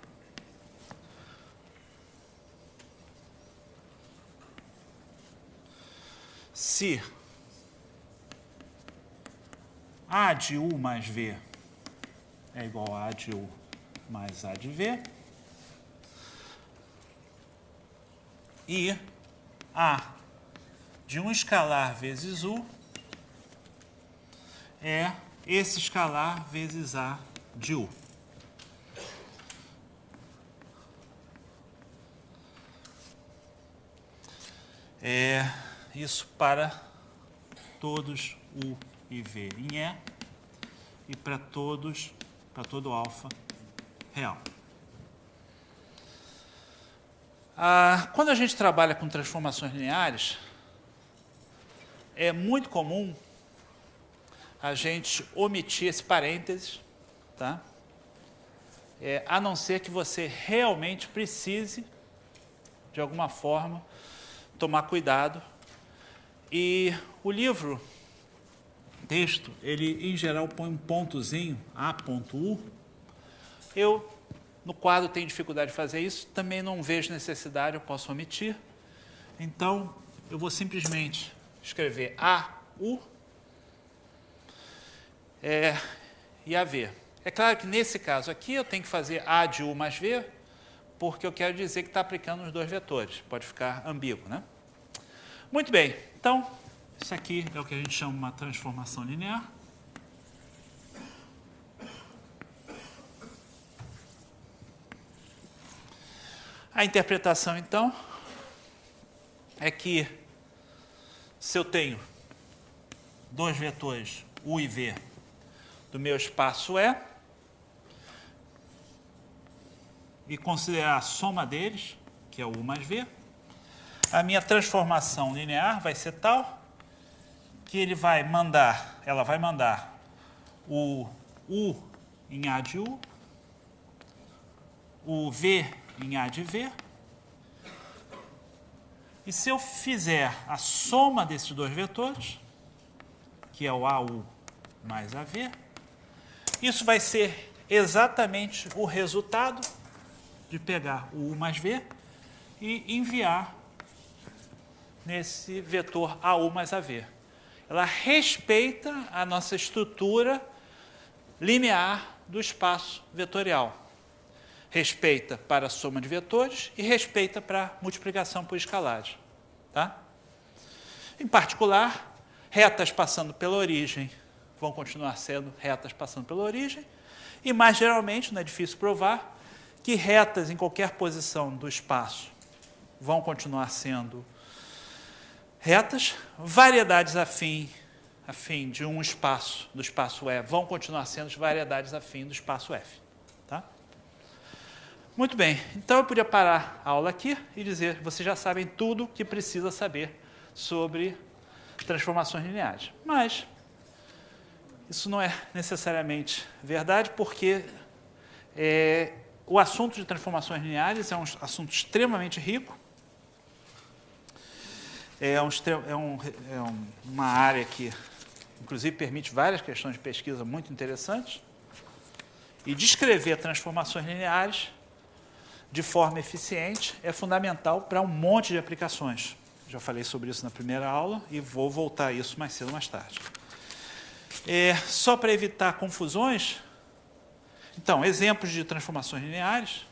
Speaker 1: se A de U mais V é igual a A de U mais A de V e A de um escalar vezes U é esse escalar vezes A de U. Isso para todos U e V em E e para todo alfa real. Quando a gente trabalha com transformações lineares, é muito comum a gente omitir esse parênteses, tá? A não ser que você realmente precise, de alguma forma, tomar cuidado. E o livro, texto, ele em geral põe um pontozinho, A.U. Eu, no quadro, tenho dificuldade de fazer isso, também não vejo necessidade, eu posso omitir. Então, eu vou simplesmente escrever A.U. E AV. É claro que nesse caso aqui eu tenho que fazer A de U mais V, porque eu quero dizer que está aplicando os dois vetores. Pode ficar ambíguo, né? Muito bem. Então, isso aqui é o que a gente chama de uma transformação linear. A interpretação, então, é que se eu tenho dois vetores U e V do meu espaço E e considerar a soma deles, que é o U mais V, a minha transformação linear vai ser tal que ela vai mandar o U em A de U, o V em A de V, e se eu fizer a soma desses dois vetores, que é o AU mais AV, isso vai ser exatamente o resultado de pegar o U mais V e enviar nesse vetor AU mais AV. Ela respeita a nossa estrutura linear do espaço vetorial. Respeita para a soma de vetores e respeita para a multiplicação por escalagem. Tá? Em particular, retas passando pela origem vão continuar sendo retas passando pela origem, e mais geralmente, não é difícil provar, que retas em qualquer posição do espaço vão continuar sendo retas, variedades afim de um espaço, do espaço E, vão continuar sendo variedades afim do espaço F. Tá? Muito bem, então eu podia parar a aula aqui e dizer, vocês já sabem tudo que precisa saber sobre transformações lineares. Mas isso não é necessariamente verdade, porque o assunto de transformações lineares é um assunto extremamente rico, uma área que, inclusive, permite várias questões de pesquisa muito interessantes, e descrever transformações lineares de forma eficiente é fundamental para um monte de aplicações. Já falei sobre isso na primeira aula e vou voltar a isso mais cedo ou mais tarde. Só para evitar confusões, então, exemplos de transformações lineares.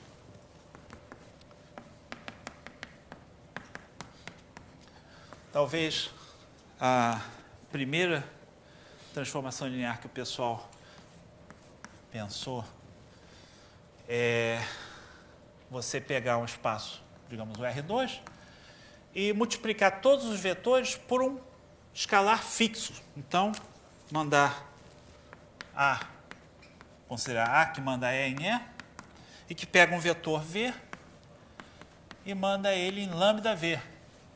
Speaker 1: Talvez a primeira transformação linear que o pessoal pensou é você pegar um espaço, digamos, o R2, e multiplicar todos os vetores por um escalar fixo. Então, mandar A, considerar A que manda E em E, e que pega um vetor V e manda ele em lambda V.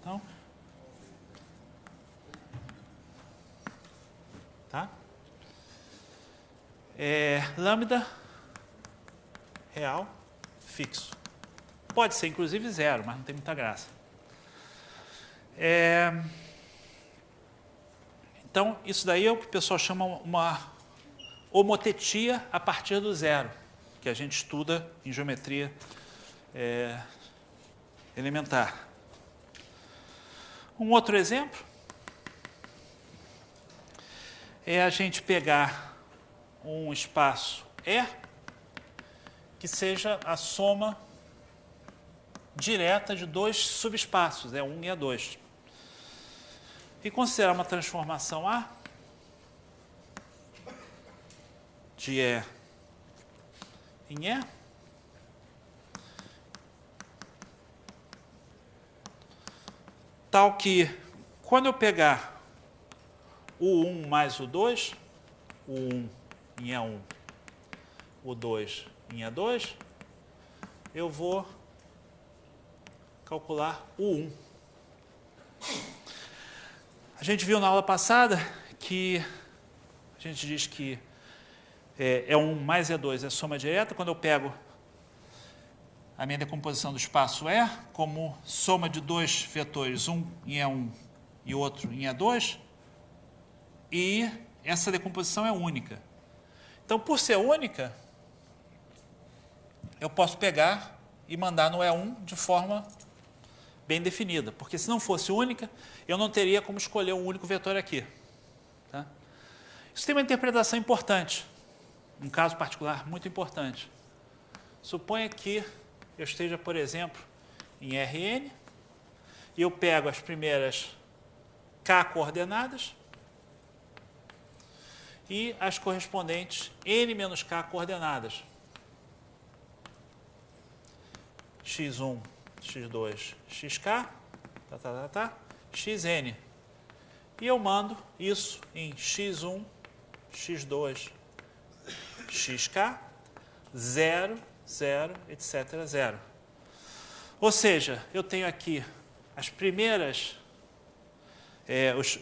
Speaker 1: Então, tá? Lambda real fixo. Pode ser, inclusive, zero, mas não tem muita graça. Então, isso daí é o que o pessoal chama uma homotetia a partir do zero, que a gente estuda em geometria elementar. Um outro exemplo é a gente pegar um espaço E que seja a soma direta de dois subespaços, E1 e E2. E considerar uma transformação A de E em E tal que, quando eu pegar o 1 mais o 2, o 1 em E1, o 2 em E2, eu vou calcular o 1. A gente viu na aula passada que a gente diz que E1 mais E2 é soma direta. Quando eu pego a minha decomposição do espaço E como soma de dois vetores, um em E1 e outro em E2, e essa decomposição é única. Então, por ser única, eu posso pegar e mandar no E1 de forma bem definida, porque se não fosse única, eu não teria como escolher um único vetor aqui. Tá? Isso tem uma interpretação importante, um caso particular muito importante. Suponha que eu esteja, por exemplo, em Rn, e eu pego as primeiras k coordenadas e as correspondentes n menos k coordenadas. x1, x2, xk, xn. E eu mando isso em x1, x2, xk, 0, 0, etc., 0. Ou seja, eu tenho aqui as primeiras,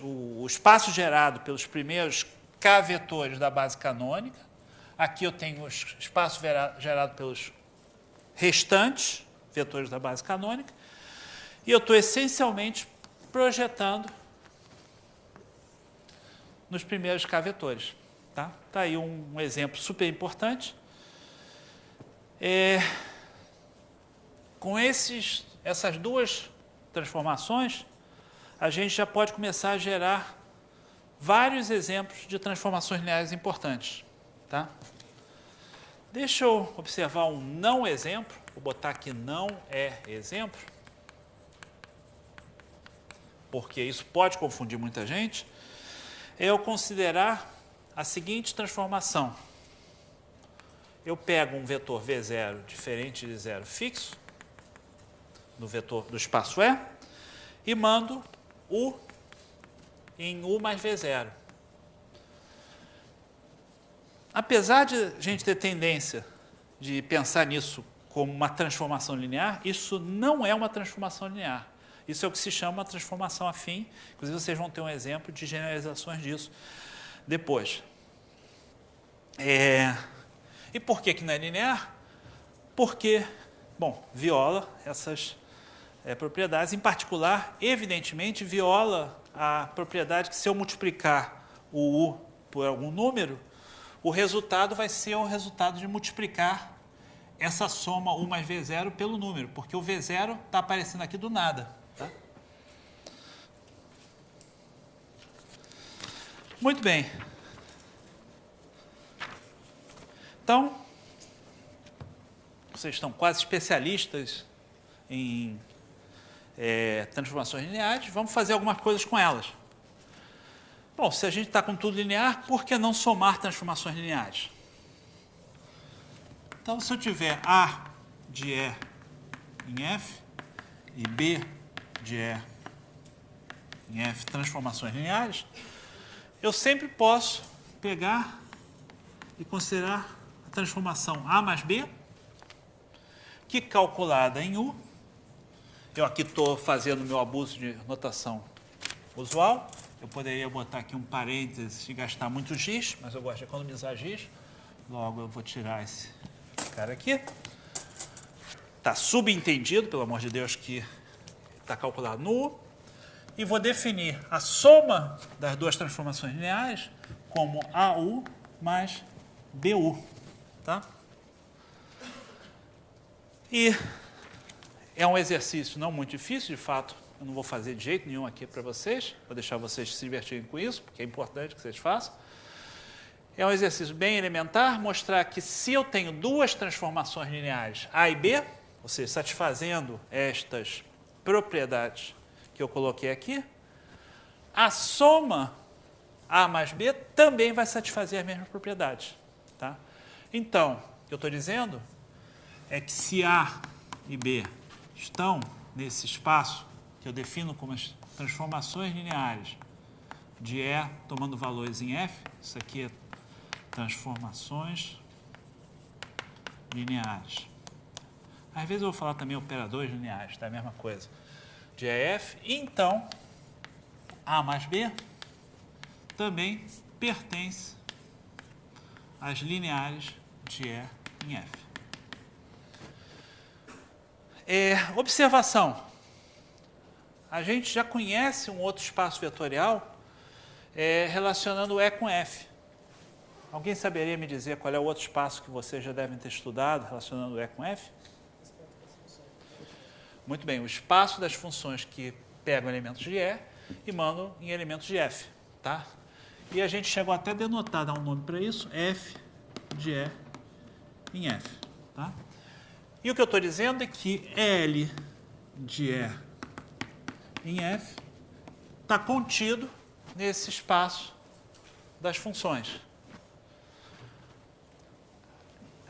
Speaker 1: o espaço gerado pelos primeiros k vetores da base canônica. Aqui eu tenho o espaço gerado pelos restantes vetores da base canônica. E eu estou essencialmente projetando nos primeiros k vetores. Tá? Tá aí um exemplo super importante. Com essas duas transformações, a gente já pode começar a gerar vários exemplos de transformações lineares importantes. Tá? Deixa eu observar um não exemplo. Vou botar aqui não é exemplo, porque isso pode confundir muita gente. É eu considerar a seguinte transformação. eu pego um vetor V0 diferente de zero fixo, no vetor do espaço E, e mando U em U mais V0. Apesar de a gente ter tendência de pensar nisso como uma transformação linear, isso não é uma transformação linear. Isso é o que se chama uma transformação afim. Inclusive, vocês vão ter um exemplo de generalizações disso depois. E por que não é linear? Porque, bom, viola essas propriedades. Em particular, evidentemente, viola a propriedade que se eu multiplicar o U por algum número, o resultado vai ser o resultado de multiplicar essa soma U mais V0 pelo número, porque o V0 está aparecendo aqui do nada. Tá? Muito bem. Então, vocês estão quase especialistas em transformações lineares, vamos fazer algumas coisas com elas. Bom, se a gente está com tudo linear, por que não somar transformações lineares? Então, se eu tiver A de E em F e B de E em F transformações lineares, eu sempre posso pegar e considerar a transformação A mais B, que calculada em U, eu aqui estou fazendo meu abuso de notação usual, eu poderia botar aqui um parênteses e gastar muito giz, mas eu gosto de economizar giz, logo eu vou tirar esse cara aqui. Está subentendido, pelo amor de Deus, que está calculado no U, e vou definir a soma das duas transformações lineares como AU mais BU. Tá? E é um exercício não muito difícil, de fato, eu não vou fazer de jeito nenhum aqui para vocês, vou deixar vocês se divertirem com isso, porque é importante que vocês façam. É um exercício bem elementar, mostrar que se eu tenho duas transformações lineares A e B, ou seja, satisfazendo estas propriedades que eu coloquei aqui, a soma A mais B também vai satisfazer as mesmas propriedades. Tá? Então, o que eu estou dizendo é que se A e B estão nesse espaço que eu defino como as transformações lineares de E tomando valores em F, isso aqui é transformações lineares. Às vezes eu vou falar também operadores lineares, tá? A mesma coisa. De EF, então, A mais B também pertence às lineares de E em F. Observação. A gente já conhece um outro espaço vetorial relacionando E com F. Alguém saberia me dizer qual é o outro espaço que vocês já devem ter estudado relacionando E com F? Muito bem, o espaço das funções que pegam elementos de E e mandam em elementos de F. Tá? E a gente chegou até a denotar, dar um nome para isso, F de E em F. Tá? E o que eu estou dizendo é que L de E em F está contido nesse espaço das funções.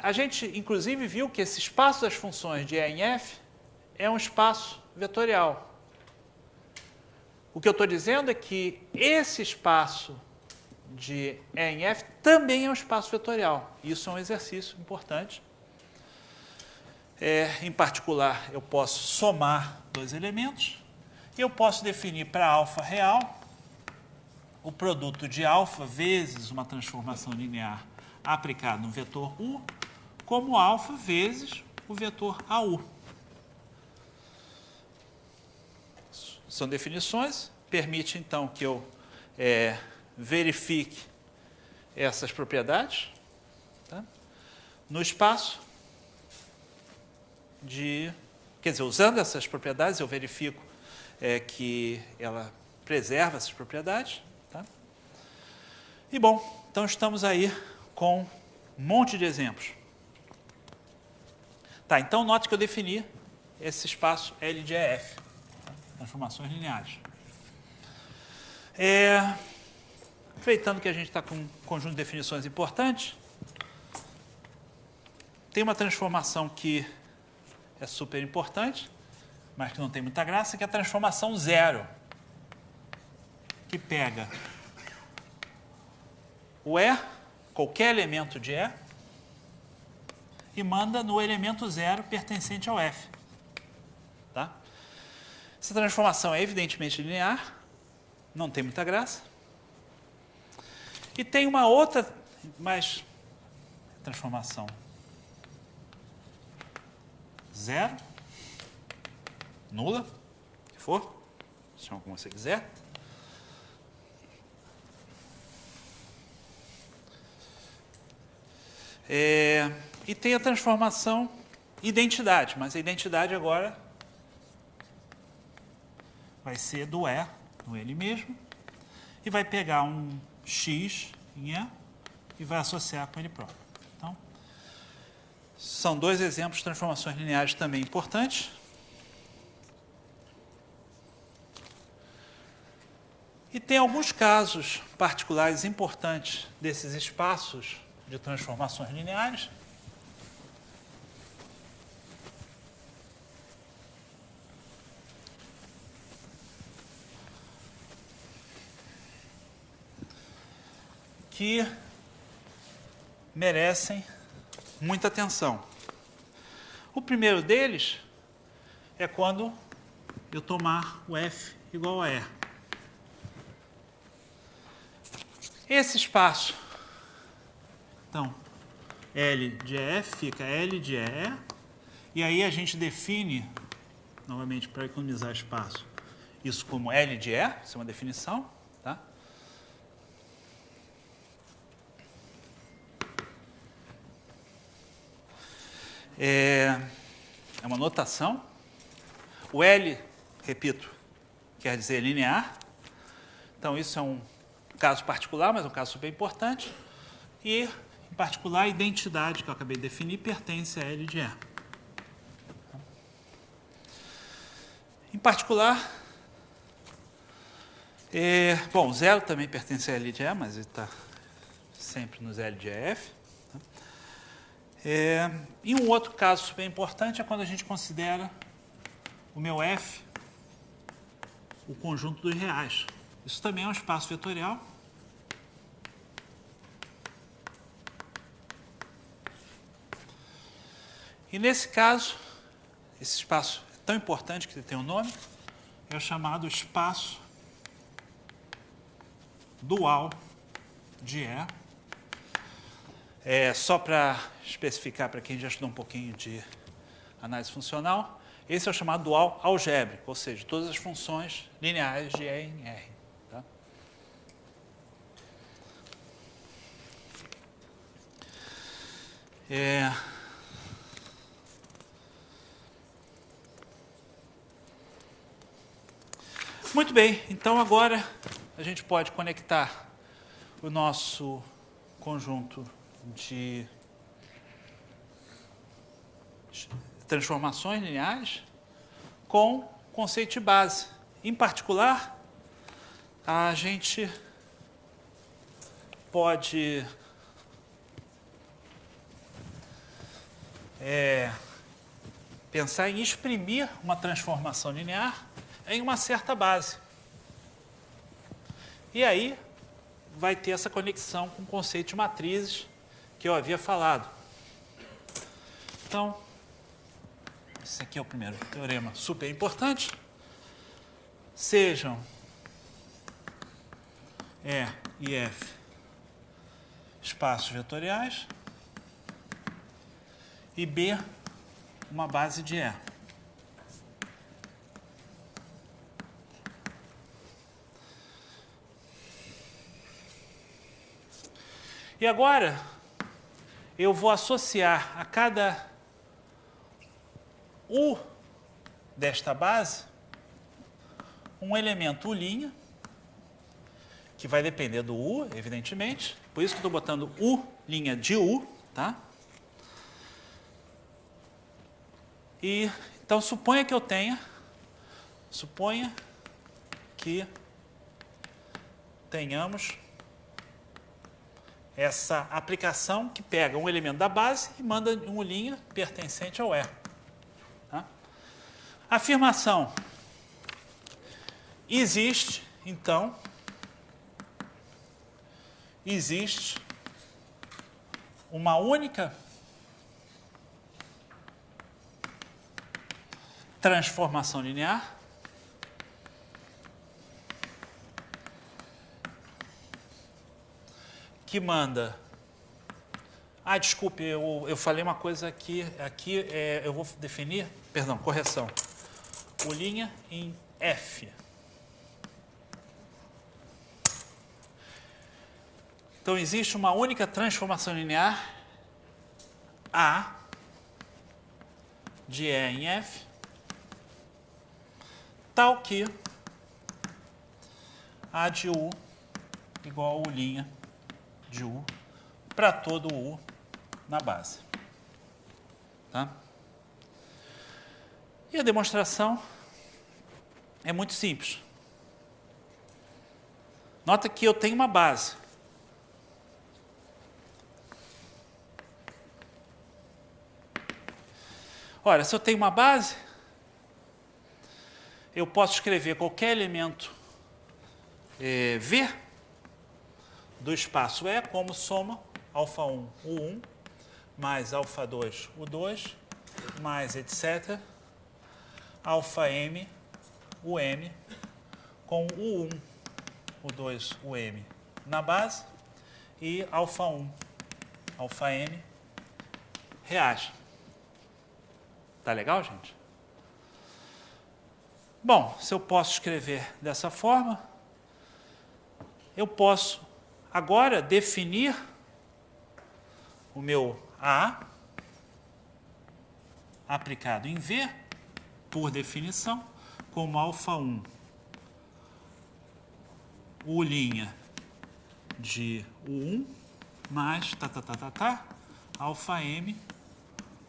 Speaker 1: A gente, inclusive, viu que esse espaço das funções de E em F é um espaço vetorial. O que eu estou dizendo é que esse espaço de E em F também é um espaço vetorial. Isso é um exercício importante. Em particular, eu posso somar dois elementos e eu posso definir para alfa real o produto de alfa vezes uma transformação linear aplicada no vetor U como alfa vezes o vetor AU. São definições, permite então que eu verifique essas propriedades, tá? No espaço quer dizer, usando essas propriedades eu verifico que ela preserva essas propriedades, tá? E bom, então estamos aí com um monte de exemplos. Tá, então note que eu defini esse espaço L de EF, tá? Transformações lineares. Aproveitando que a gente está com um conjunto de definições importantes, tem uma transformação que é super importante, mas que não tem muita graça, que é a transformação zero, que pega o E, qualquer elemento de E, e manda no elemento zero pertencente ao F. Tá? Essa transformação é evidentemente linear, não tem muita graça. E tem uma outra, mais transformação zero, nula, que for, chama como você quiser. E tem a transformação identidade, mas a identidade agora vai ser do E, no ele mesmo, e vai pegar um X em E e vai associar com ele próprio. Então, são dois exemplos de transformações lineares também importantes. E tem alguns casos particulares importantes desses espaços de transformações lineares. Que merecem muita atenção. O primeiro deles é quando eu tomar o F igual a E. Esse espaço, então, L de EF fica L de EE, e aí a gente define, novamente para economizar espaço, isso como L de E, isso é uma definição, tá? É uma notação. O L, repito, quer dizer linear. Então, isso é um caso particular, mas um caso super importante. E, em particular, a identidade que eu acabei de definir pertence a L de E. Em particular, bom, zero também pertence a L de E, mas ele está sempre nos L de EF. E um outro caso super importante é quando a gente considera o meu F o conjunto dos reais. Isso também é um espaço vetorial. E nesse caso, esse espaço é tão importante que ele tem um nome, é o chamado espaço dual de E. Só para especificar para quem já estudou um pouquinho de análise funcional, esse é o chamado dual algébrico, ou seja, todas as funções lineares de E em R. Tá? Muito bem, então agora a gente pode conectar o nosso conjunto de transformações lineares com conceito de base. Em particular, a gente pode pensar em exprimir uma transformação linear em uma certa base. E aí vai ter essa conexão com o conceito de matrizes que eu havia falado. Então, esse aqui é o primeiro teorema super importante. Sejam E e F espaços vetoriais e B uma base de E. E agora, eu vou associar a cada U desta base um elemento U', que vai depender do U, evidentemente. Por isso que estou botando U' de U, tá? E, então, suponha que tenhamos essa aplicação que pega um elemento da base e manda uma linha pertencente ao E. Tá? Afirmação. Existe, então, existe uma única transformação linear que manda... Ah, desculpe, eu falei uma coisa aqui eu vou definir, perdão, correção, o linha em F. Então, existe uma única transformação linear A de E em F, tal que A de U igual a U' de U para todo U na base. Tá? E a demonstração é muito simples. Nota que eu tenho uma base. Ora, se eu tenho uma base, eu posso escrever qualquer elemento V do espaço E como soma α1, U1, mais α2, U2, mais etc., αm, UM, com U1, U2, UM na base, e α1, αm reage. Tá legal, gente? Bom, se eu posso escrever dessa forma, eu posso agora definir o meu A aplicado em V, por definição, como α1 U' de U1 mais αm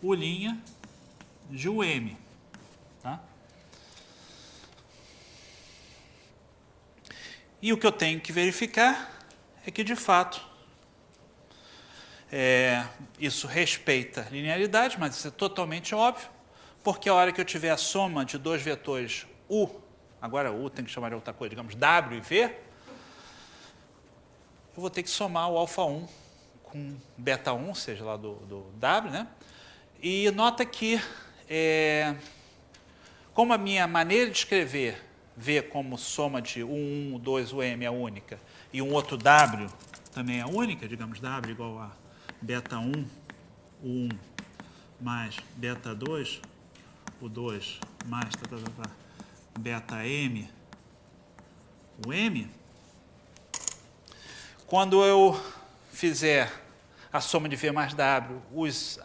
Speaker 1: U' de UM. Tá? E o que eu tenho que verificar é que, de fato, isso respeita linearidade, mas isso é totalmente óbvio, porque a hora que eu tiver a soma de dois vetores U, agora U tem que chamar de outra coisa, digamos W e V, eu vou ter que somar o α1 com β1, seja lá do W, né? E nota que, como a minha maneira de escrever V como soma de U1, U2, UM é única, e um outro W também é única, digamos W igual a β1, U1 mais β2, U2 mais βm, UM, quando eu fizer a soma de V mais W, os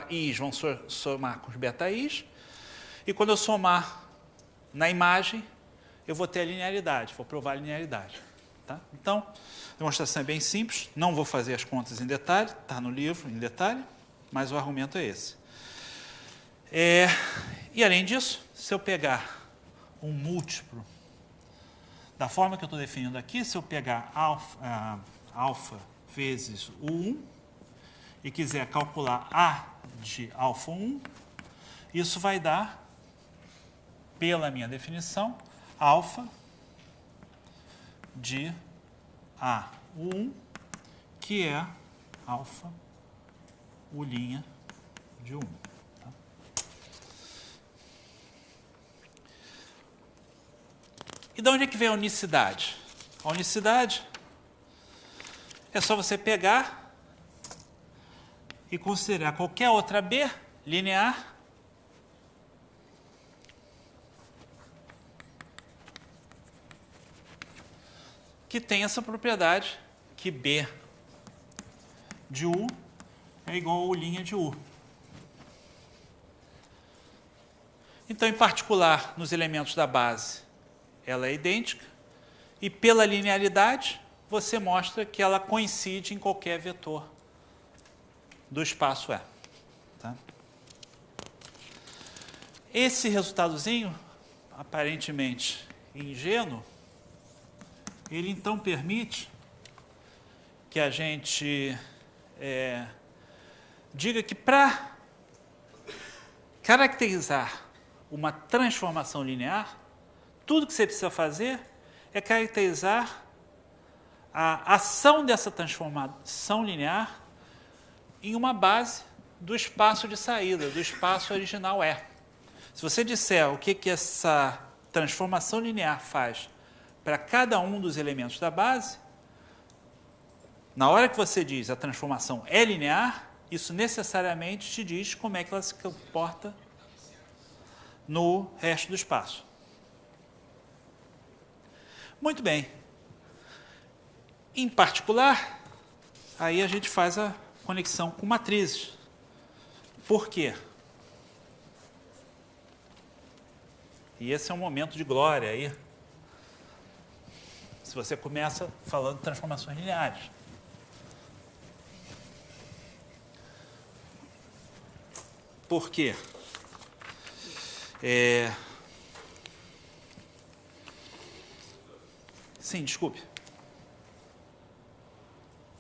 Speaker 1: αi's vão somar com os beta's, e quando eu somar na imagem, eu vou ter a linearidade, vou provar a linearidade. Tá? Então, a demonstração é bem simples, não vou fazer as contas em detalhe, está no livro em detalhe, mas o argumento é esse. E, além disso, se eu pegar um múltiplo, da forma que eu estou definindo aqui, se eu pegar alfa vezes U1 e quiser calcular A de α1, isso vai dar, pela minha definição, alfa de A1, que é alfa U' de 1. Tá? E de onde é que vem a unicidade? A unicidade é só você pegar e considerar qualquer outra B linear que tem essa propriedade que B de U é igual a U' de U. Então, em particular, nos elementos da base, ela é idêntica, e pela linearidade, você mostra que ela coincide em qualquer vetor do espaço E. Tá? Esse resultadozinho, aparentemente ingênuo, ele então permite que a gente diga que para caracterizar uma transformação linear, tudo que você precisa fazer é caracterizar a ação dessa transformação linear em uma base do espaço de saída, do espaço original E. Se você disser o que essa transformação linear faz para cada um dos elementos da base, na hora que você diz a transformação é linear, isso necessariamente te diz como é que ela se comporta no resto do espaço. Muito bem. Em particular, aí a gente faz a conexão com matrizes. Por quê? E esse é um momento de glória aí. Se você começa falando de transformações lineares. Por quê? Sim, desculpe.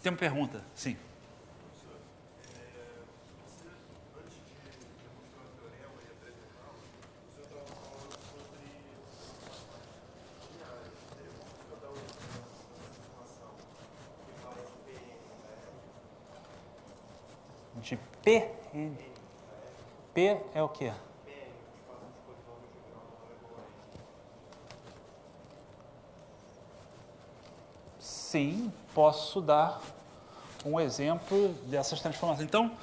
Speaker 1: Tem uma pergunta? Sim. De PN. P é o quê? Sim, posso dar um exemplo dessas transformações. Então,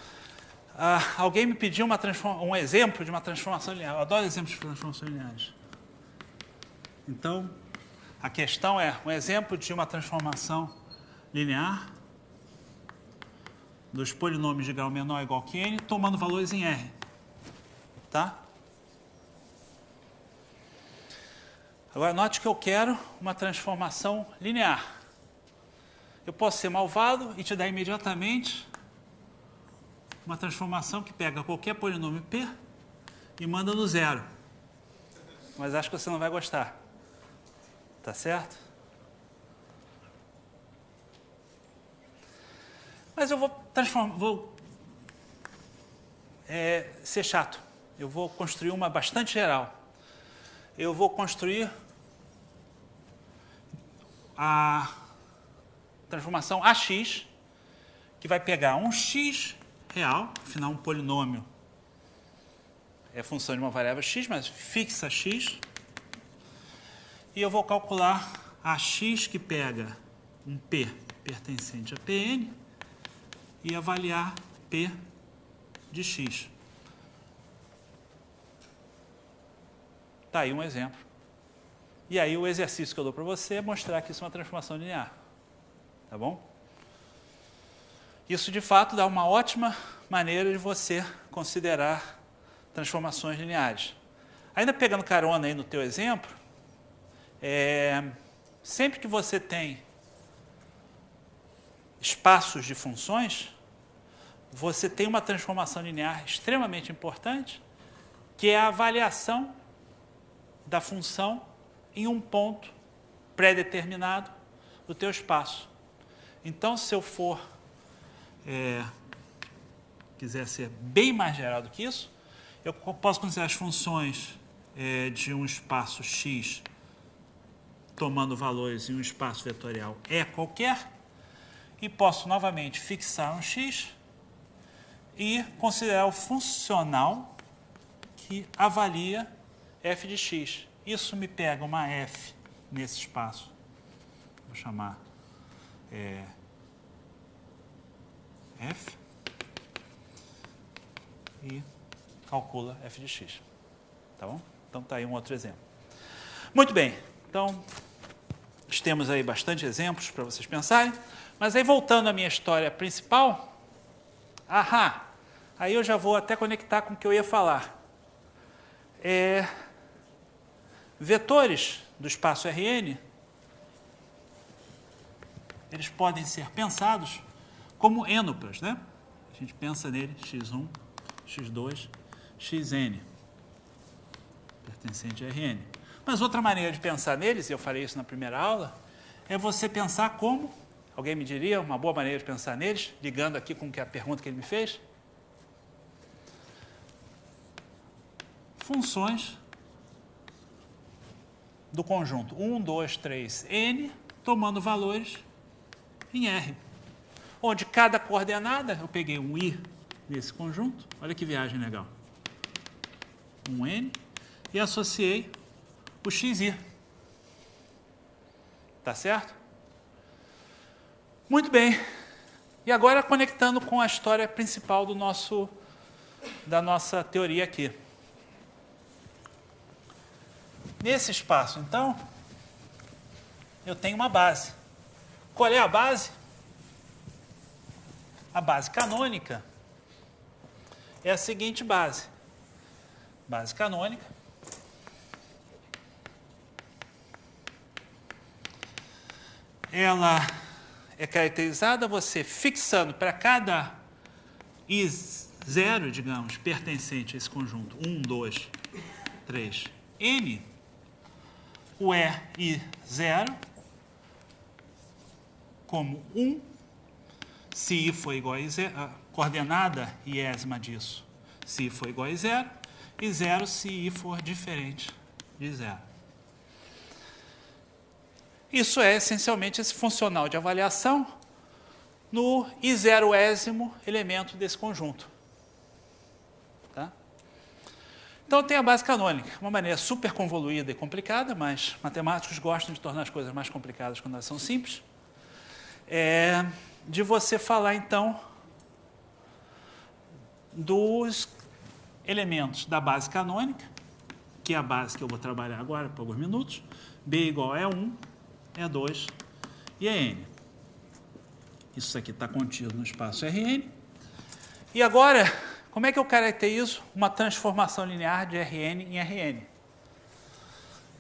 Speaker 1: alguém me pediu um exemplo de uma transformação linear. Eu adoro exemplos de transformações lineares. Então, a questão é um exemplo de uma transformação linear dos polinômios de grau menor ou igual que n, tomando valores em R. Tá? Agora, note que eu quero uma transformação linear. Eu posso ser malvado e te dar imediatamente uma transformação que pega qualquer polinômio P e manda no zero. Mas acho que você não vai gostar. Tá certo? Mas eu vou ser chato. Eu vou construir uma bastante geral. Eu vou construir a transformação AX, que vai pegar um x real, afinal um polinômio é função de uma variável x, mas fixa x, e eu vou calcular a x que pega um P pertencente a Pn e avaliar P de x. Está aí um exemplo. E aí o exercício que eu dou para você é mostrar que isso é uma transformação linear. Tá bom? Isso, de fato, dá uma ótima maneira de você considerar transformações lineares. Ainda pegando carona aí no teu exemplo, sempre que você tem espaços de funções, você tem uma transformação linear extremamente importante, que é a avaliação da função em um ponto pré-determinado do teu espaço. Então, se eu quiser ser bem mais geral do que isso, eu posso considerar as funções de um espaço X tomando valores em um espaço vetorial E qualquer, e posso novamente fixar um X e considerar o funcional que avalia f de x. Isso me pega uma f nesse espaço. Vou chamar f e calcula f de x. Tá bom? Então, está aí um outro exemplo. Muito bem. Então, nós temos aí bastante exemplos para vocês pensarem. Mas aí, voltando à minha história principal, aí eu já vou até conectar com o que eu ia falar. Vetores do espaço Rn, eles podem ser pensados como ênuplas, né? A gente pensa nele x1, x2, xn, pertencente a Rn. Mas outra maneira de pensar neles, e eu falei isso na primeira aula, é você pensar como Alguém me diria uma boa maneira de pensar neles, ligando aqui com a pergunta que ele me fez? Funções do conjunto 1, 2, 3, n, tomando valores em R. Onde cada coordenada, eu peguei um i nesse conjunto, olha que viagem legal, um n, e associei o xi. Tá certo? Muito bem. E agora conectando com a história principal da nossa teoria aqui. Nesse espaço, então, eu tenho uma base. Qual é a base? A base canônica é a seguinte base. Base canônica. Ela é caracterizada você fixando para cada I0, digamos, pertencente a esse conjunto 1, 2, 3, n, o EI0 como 1, se I for igual a I0, a coordenada iésima disso, se I for igual a I0, e 0 se I for diferente de 0. Isso é essencialmente esse funcional de avaliação no I0ésimo elemento desse conjunto. Tá? Então tem a base canônica, uma maneira super convoluída e complicada, mas matemáticos gostam de tornar as coisas mais complicadas quando elas são simples. De você falar, então, dos elementos da base canônica, que é a base que eu vou trabalhar agora por alguns minutos. B igual a E1, E2 e EN. Isso aqui está contido no espaço Rn. E agora, como é que eu caracterizo uma transformação linear de Rn em Rn?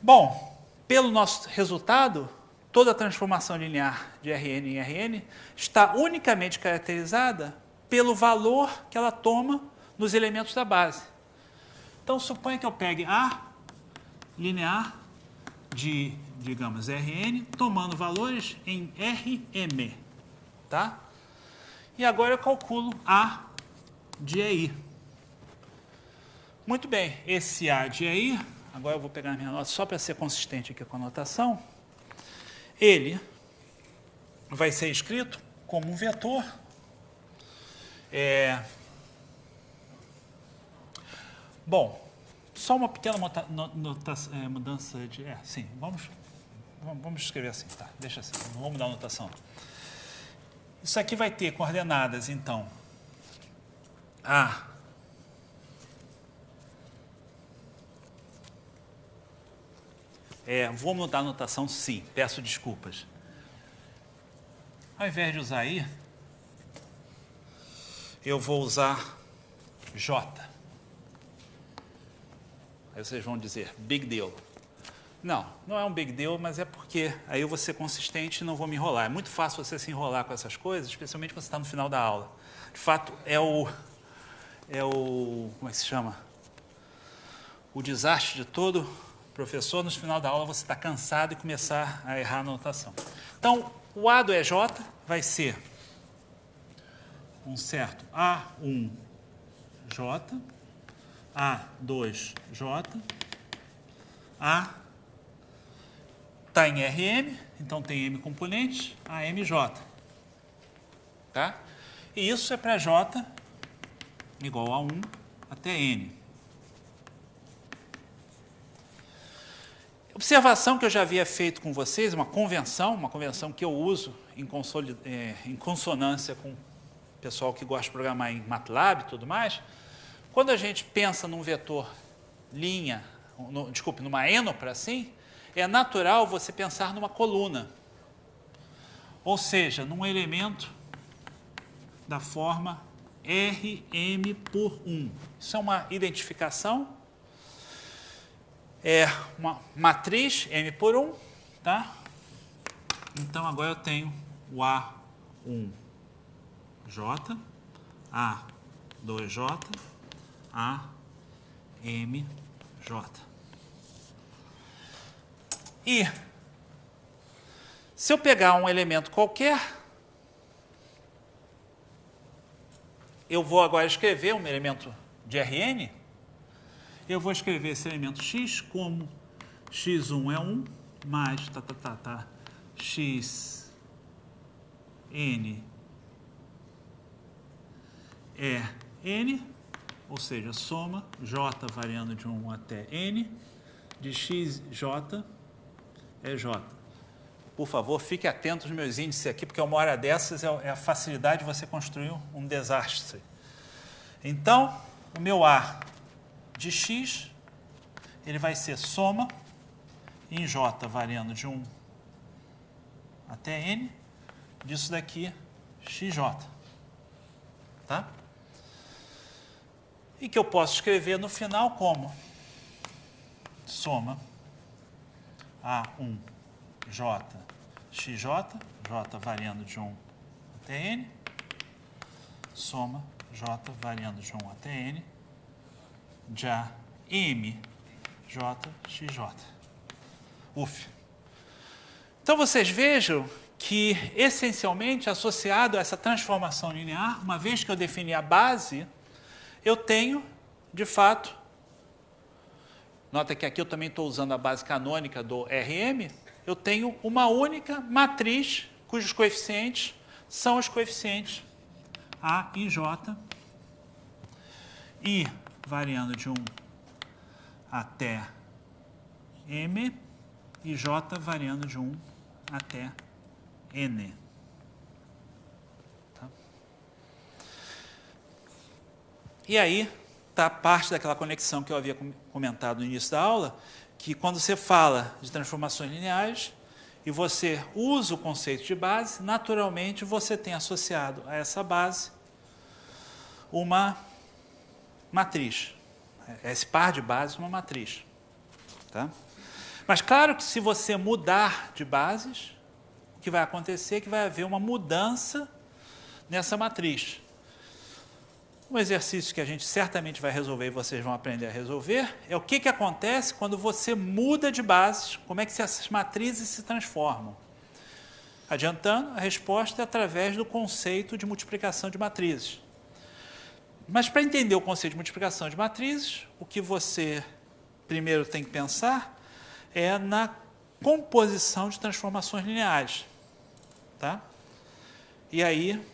Speaker 1: Bom, pelo nosso resultado, toda transformação linear de Rn em Rn está unicamente caracterizada pelo valor que ela toma nos elementos da base. Então, suponha que eu pegue A linear de, digamos, Rn, tomando valores em Rm. Tá? E agora eu calculo A de EI. Muito bem, esse A de EI, agora eu vou pegar a minha nota só para ser consistente aqui com a notação, ele vai ser escrito como um vetor. Bom, só uma pequena mudança de... sim, vamos escrever assim, tá? Deixa assim, não vamos mudar a notação. Isso aqui vai ter coordenadas, então, A vou mudar a notação, sim, peço desculpas. Ao invés de usar I, eu vou usar J. Aí vocês vão dizer, big deal. Não, não é um big deal, mas é porque aí eu vou ser consistente e não vou me enrolar. É muito fácil você se enrolar com essas coisas, especialmente quando você está no final da aula. De fato, como é que se chama? O desastre de todo professor, no final da aula, você está cansado e começar a errar a notação. Então, o A do EJ vai ser um certo A1J, A2J, A está em Rm, então tem M componentes, AMJ. Tá? E isso é para J igual a 1 até N. Observação que eu já havia feito com vocês, uma convenção que eu uso em consonância com o pessoal que gosta de programar em MATLAB e tudo mais. Quando a gente pensa num vetor linha, numa ênopra assim, é natural você pensar numa coluna. Ou seja, num elemento da forma Rm por 1. Isso é uma identificação. É uma matriz M por 1, tá? Então, agora eu tenho o A1J, A2J, AMJ. E, se eu pegar um elemento qualquer, eu vou agora escrever um elemento de Rn. Eu vou escrever esse elemento x como x1 é 1, mais xn é n, ou seja, soma j variando de 1 até n, de xj é j. Por favor, fique atento aos meus índices aqui, porque uma hora dessas é a facilidade de você construir um desastre. Então, o meu A de x, ele vai ser soma em j variando de 1 até n, disso daqui, xj. Tá? E que eu posso escrever no final como soma A1 j xj, j variando de 1 até n, soma j variando de 1 até n, de m j xj. Uf. Então, vocês vejam que, essencialmente, associado a essa transformação linear, uma vez que eu defini a base, eu tenho, de fato, nota que aqui eu também estou usando a base canônica do Rm, eu tenho uma única matriz cujos coeficientes são os coeficientes A e J, I variando de 1 até M e J variando de 1 até N. Tá? E aí está parte daquela conexão que eu havia comentado no início da aula, que quando você fala de transformações lineares e você usa o conceito de base, naturalmente você tem associado a essa base uma matriz. Esse par de bases, uma matriz. Tá? Mas claro que se você mudar de bases, o que vai acontecer é que vai haver uma mudança nessa matriz. Um exercício que a gente certamente vai resolver e vocês vão aprender a resolver é o que acontece quando você muda de bases, como é que essas matrizes se transformam. Adiantando, a resposta é através do conceito de multiplicação de matrizes. Mas para entender o conceito de multiplicação de matrizes, o que você primeiro tem que pensar é na composição de transformações lineares. Tá? E aí,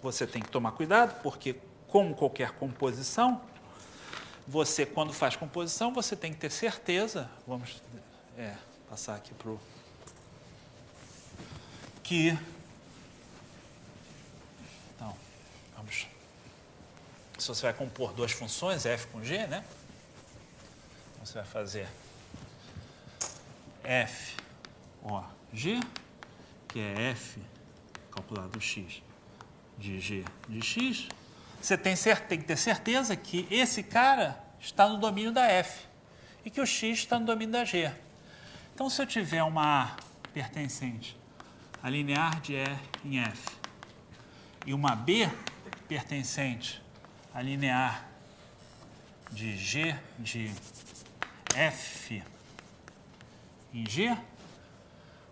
Speaker 1: você tem que tomar cuidado, porque, como qualquer composição, você, quando faz composição, você tem que ter certeza, vamos passar aqui para o... que... Então, vamos... Se você vai compor duas funções, f com g, né? Então, você vai fazer f, g, que é f calculado x de g de x, você tem que ter certeza que esse cara está no domínio da f e que o x está no domínio da g. Então, se eu tiver uma A pertencente a linear de E em f e uma B pertencente a linear de g de f em g,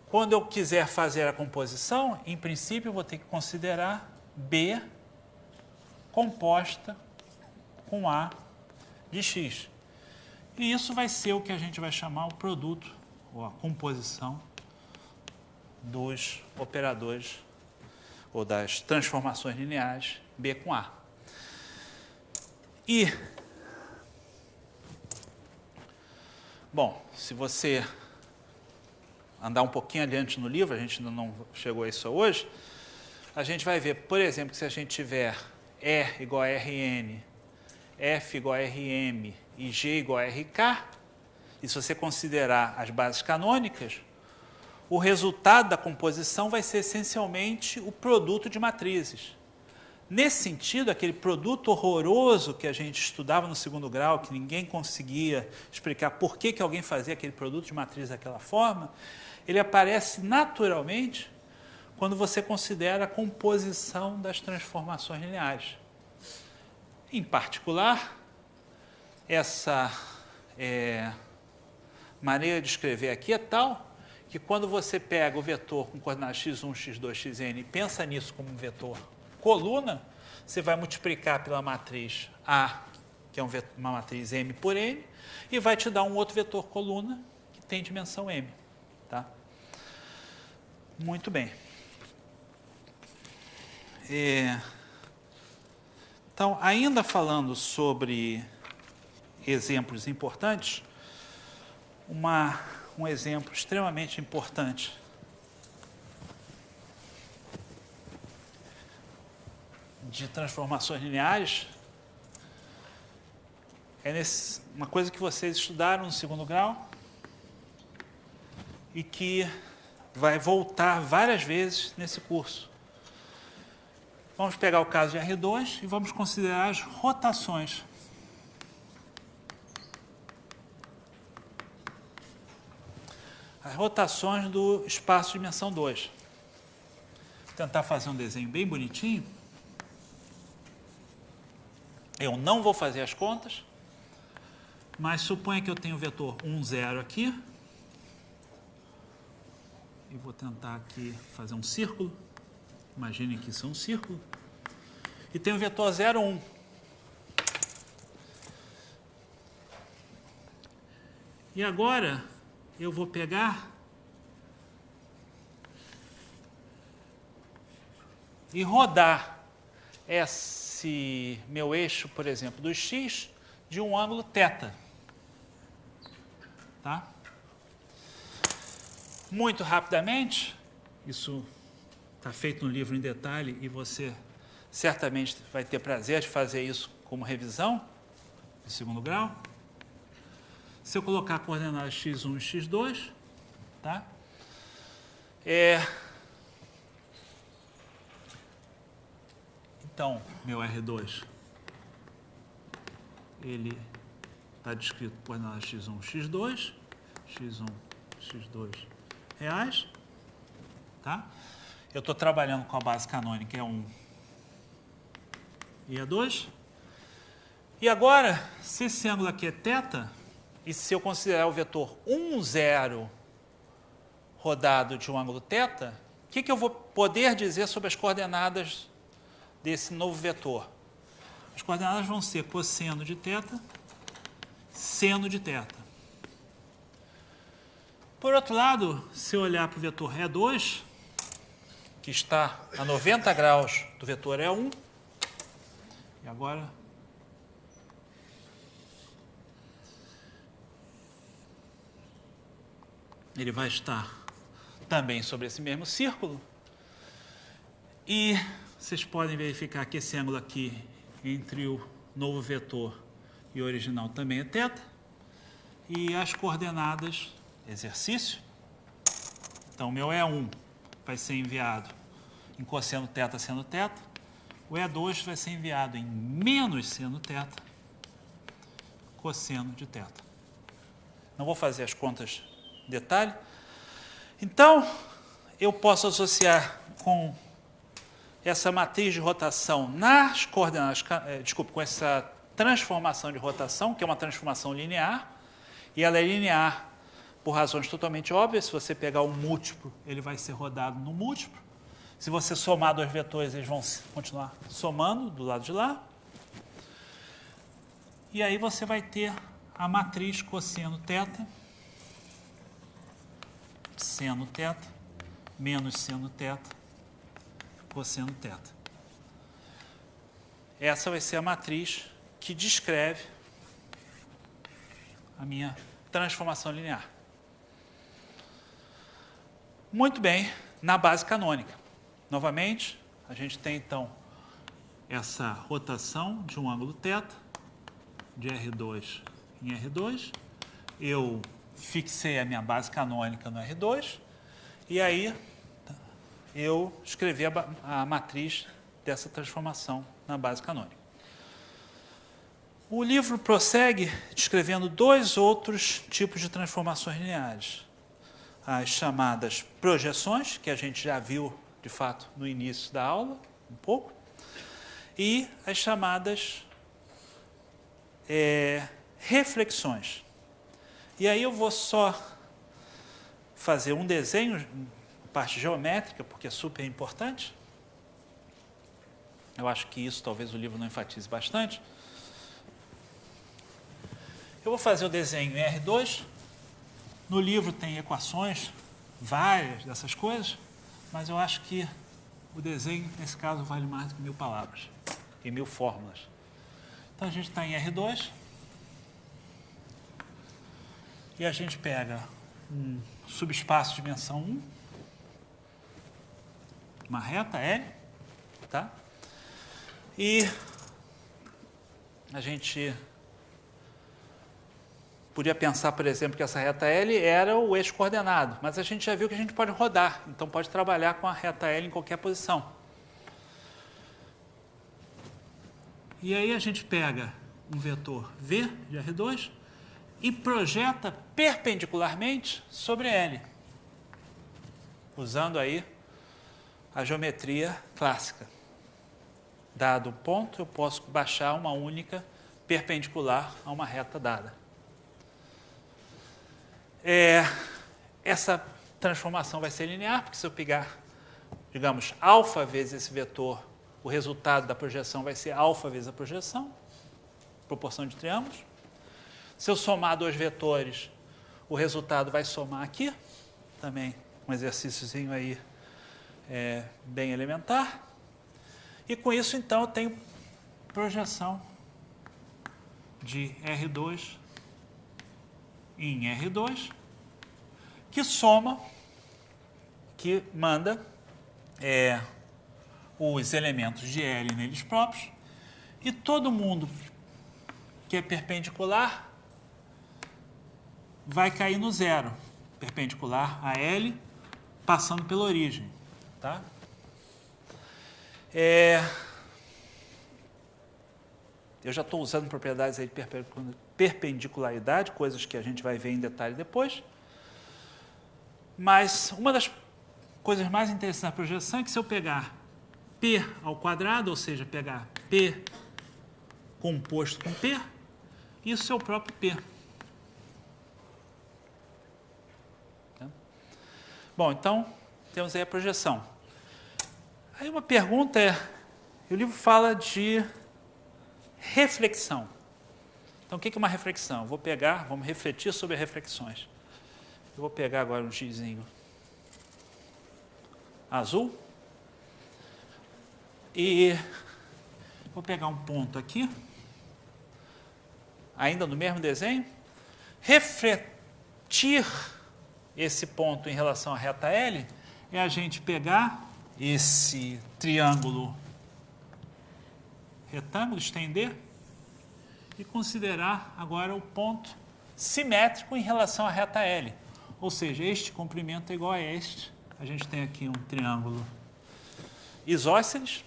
Speaker 1: quando eu quiser fazer a composição, em princípio, eu vou ter que considerar B composta com A de x. E isso vai ser o que a gente vai chamar o produto, ou a composição dos operadores, ou das transformações lineares B com A. E, bom, se você andar um pouquinho adiante no livro, a gente ainda não chegou a isso hoje, a gente vai ver, por exemplo, que se a gente tiver E igual a Rn, F igual a Rm e G igual a Rk, e se você considerar as bases canônicas, o resultado da composição vai ser essencialmente o produto de matrizes. Nesse sentido, aquele produto horroroso que a gente estudava no segundo grau, que ninguém conseguia explicar por que alguém fazia aquele produto de matriz daquela forma, ele aparece naturalmente quando você considera a composição das transformações lineares. Em particular, essa maneira de escrever aqui é tal que quando você pega o vetor com coordenadas x1, x2, xn e pensa nisso como um vetor coluna, você vai multiplicar pela matriz A, que é uma matriz M por N, e vai te dar um outro vetor coluna que tem dimensão M. Tá? Muito bem. Então, ainda falando sobre exemplos importantes, um exemplo extremamente importante de transformações lineares é uma coisa que vocês estudaram no segundo grau e que vai voltar várias vezes nesse curso. Vamos pegar o caso de R2 e vamos considerar as rotações. As rotações do espaço de dimensão 2. Vou tentar fazer um desenho bem bonitinho. Eu não vou fazer as contas, mas suponha que eu tenho o vetor 1, 0 aqui. E vou tentar aqui fazer um círculo. Imaginem que isso é um círculo. E tem o vetor 0, 1. E agora eu vou pegar e rodar esse meu eixo, por exemplo, do x de um ângulo θ. Tá? Muito rapidamente, isso está feito no livro em detalhe e você certamente vai ter prazer de fazer isso como revisão de segundo grau. Se eu colocar coordenadas x1 e x2, tá? Então, meu R2, ele está descrito por coordenadas x1, x2, x1, x2 reais, tá? Eu estou trabalhando com a base canônica E1 e E2. E agora, se esse ângulo aqui é θ, e se eu considerar o vetor 1, 0 rodado de um ângulo θ, o que eu vou poder dizer sobre as coordenadas desse novo vetor? As coordenadas vão ser cosseno de θ, seno de θ. Por outro lado, se eu olhar para o vetor E2, que está a 90 graus do vetor E1, e agora ele vai estar também sobre esse mesmo círculo, e vocês podem verificar que esse ângulo aqui entre o novo vetor e o original também é θ, e as coordenadas, exercício, então meu E1 vai ser enviado em cosseno θ seno θ, o E2 vai ser enviado em menos seno θ, cosseno de θ. Não vou fazer as contas em detalhe. Então, eu posso associar com essa matriz de rotação nas coordenadas, com essa transformação de rotação, que é uma transformação linear, e ela é linear por razões totalmente óbvias. Se você pegar um múltiplo, ele vai ser rodado no múltiplo. Se você somar dois vetores, eles vão continuar somando do lado de lá. E aí você vai ter a matriz cosseno θ, seno θ, menos seno θ, cosseno θ. Essa vai ser a matriz que descreve a minha transformação linear. Muito bem, na base canônica. Novamente, a gente tem então essa rotação de um ângulo θ, de R2 em R2. Eu fixei a minha base canônica no R2, e aí eu escrevi a matriz dessa transformação na base canônica. O livro prossegue descrevendo dois outros tipos de transformações lineares. As chamadas projeções, que a gente já viu, de fato, no início da aula, um pouco, e as chamadas reflexões. E aí eu vou só fazer um desenho, parte geométrica, porque é super importante. Eu acho que isso talvez o livro não enfatize bastante. Eu vou fazer o desenho em R2. No livro tem equações, várias dessas coisas, mas eu acho que o desenho, nesse caso, vale mais do que 1000 palavras e 1000 fórmulas. Então, a gente está em R2 e a gente pega um subespaço de dimensão 1, uma reta L, tá? E a gente podia pensar, por exemplo, que essa reta L era o eixo coordenado, mas a gente já viu que a gente pode rodar, então pode trabalhar com a reta L em qualquer posição. E aí a gente pega um vetor V de R2 e projeta perpendicularmente sobre L, usando aí a geometria clássica. Dado um ponto, eu posso baixar uma única perpendicular a uma reta dada. Essa transformação vai ser linear, porque se eu pegar, digamos, alfa vezes esse vetor, o resultado da projeção vai ser alfa vezes a projeção, proporção de triângulos. Se eu somar dois vetores, o resultado vai somar aqui, também um exercíciozinho aí bem elementar. E com isso, então, eu tenho projeção de R2 em R2, que soma, que manda os elementos de L neles próprios, e todo mundo que é perpendicular vai cair no zero, perpendicular a L, passando pela origem. Tá? Eu já estou usando propriedades aí de perpendicularidade, coisas que a gente vai ver em detalhe depois. Mas uma das coisas mais interessantes da projeção é que se eu pegar P ao quadrado, ou seja, pegar P composto com P, isso é o próprio P. Tá? Bom, então, temos aí a projeção. Aí uma pergunta o livro fala de reflexão. Então, o que é uma reflexão? Vamos refletir sobre reflexões. Eu vou pegar agora um gizinho azul e vou pegar um ponto aqui, ainda no mesmo desenho, refletir esse ponto em relação à reta L é a gente pegar esse triângulo retângulo, estender, e considerar agora o ponto simétrico em relação à reta L. Ou seja, este comprimento é igual a este. A gente tem aqui um triângulo isósceles,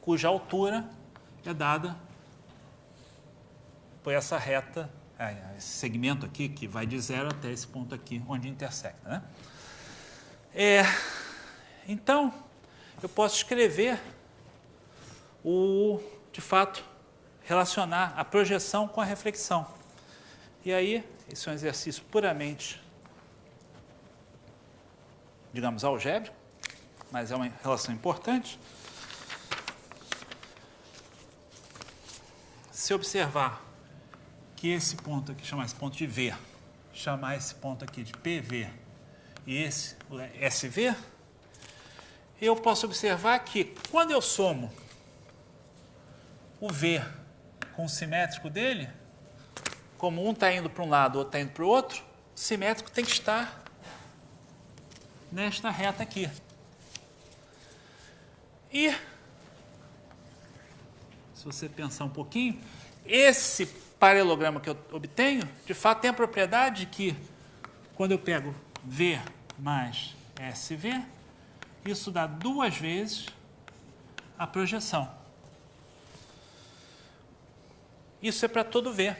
Speaker 1: cuja altura é dada por essa reta, esse segmento aqui, que vai de 0 até esse ponto aqui, onde intersecta. Né? Então, eu posso escrever de fato, relacionar a projeção com a reflexão. E aí, esse é um exercício puramente, digamos, algébrico, mas é uma relação importante. Se observar que esse ponto aqui, chamar esse ponto de V, chamar esse ponto aqui de PV e esse SV, eu posso observar que quando eu somo o V com o simétrico dele, como um está indo para um lado, o outro está indo para o outro, o simétrico tem que estar nesta reta aqui. E, se você pensar um pouquinho, esse paralelograma que eu obtenho, de fato, tem a propriedade que, quando eu pego V mais SV, isso dá 2 vezes a projeção. Isso é para todo V.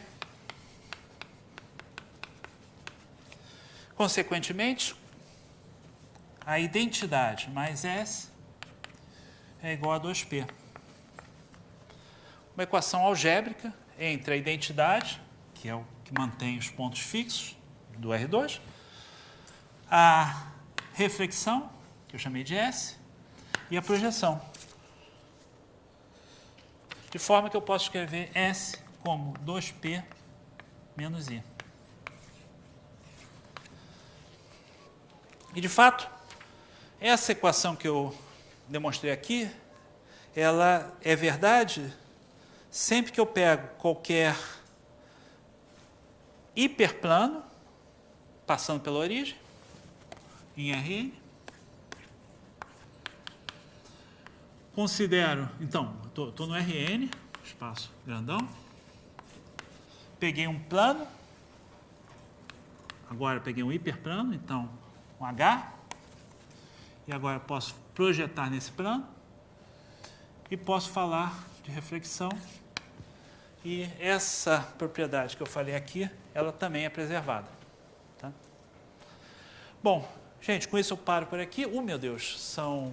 Speaker 1: Consequentemente, a identidade mais S é igual a 2P. Uma equação algébrica entre a identidade, que é o que mantém os pontos fixos do R2, a reflexão, que eu chamei de S, e a projeção. De forma que eu posso escrever S como 2P menos I. E, de fato, essa equação que eu demonstrei aqui, ela é verdade sempre que eu pego qualquer hiperplano, passando pela origem, em Rn. Considero, então, estou no Rn, espaço grandão. Peguei um plano, agora peguei um hiperplano, então um H. E agora posso projetar nesse plano e posso falar de reflexão. E essa propriedade que eu falei aqui, ela também é preservada. Tá? Bom, gente, com isso eu paro por aqui. Meu Deus, são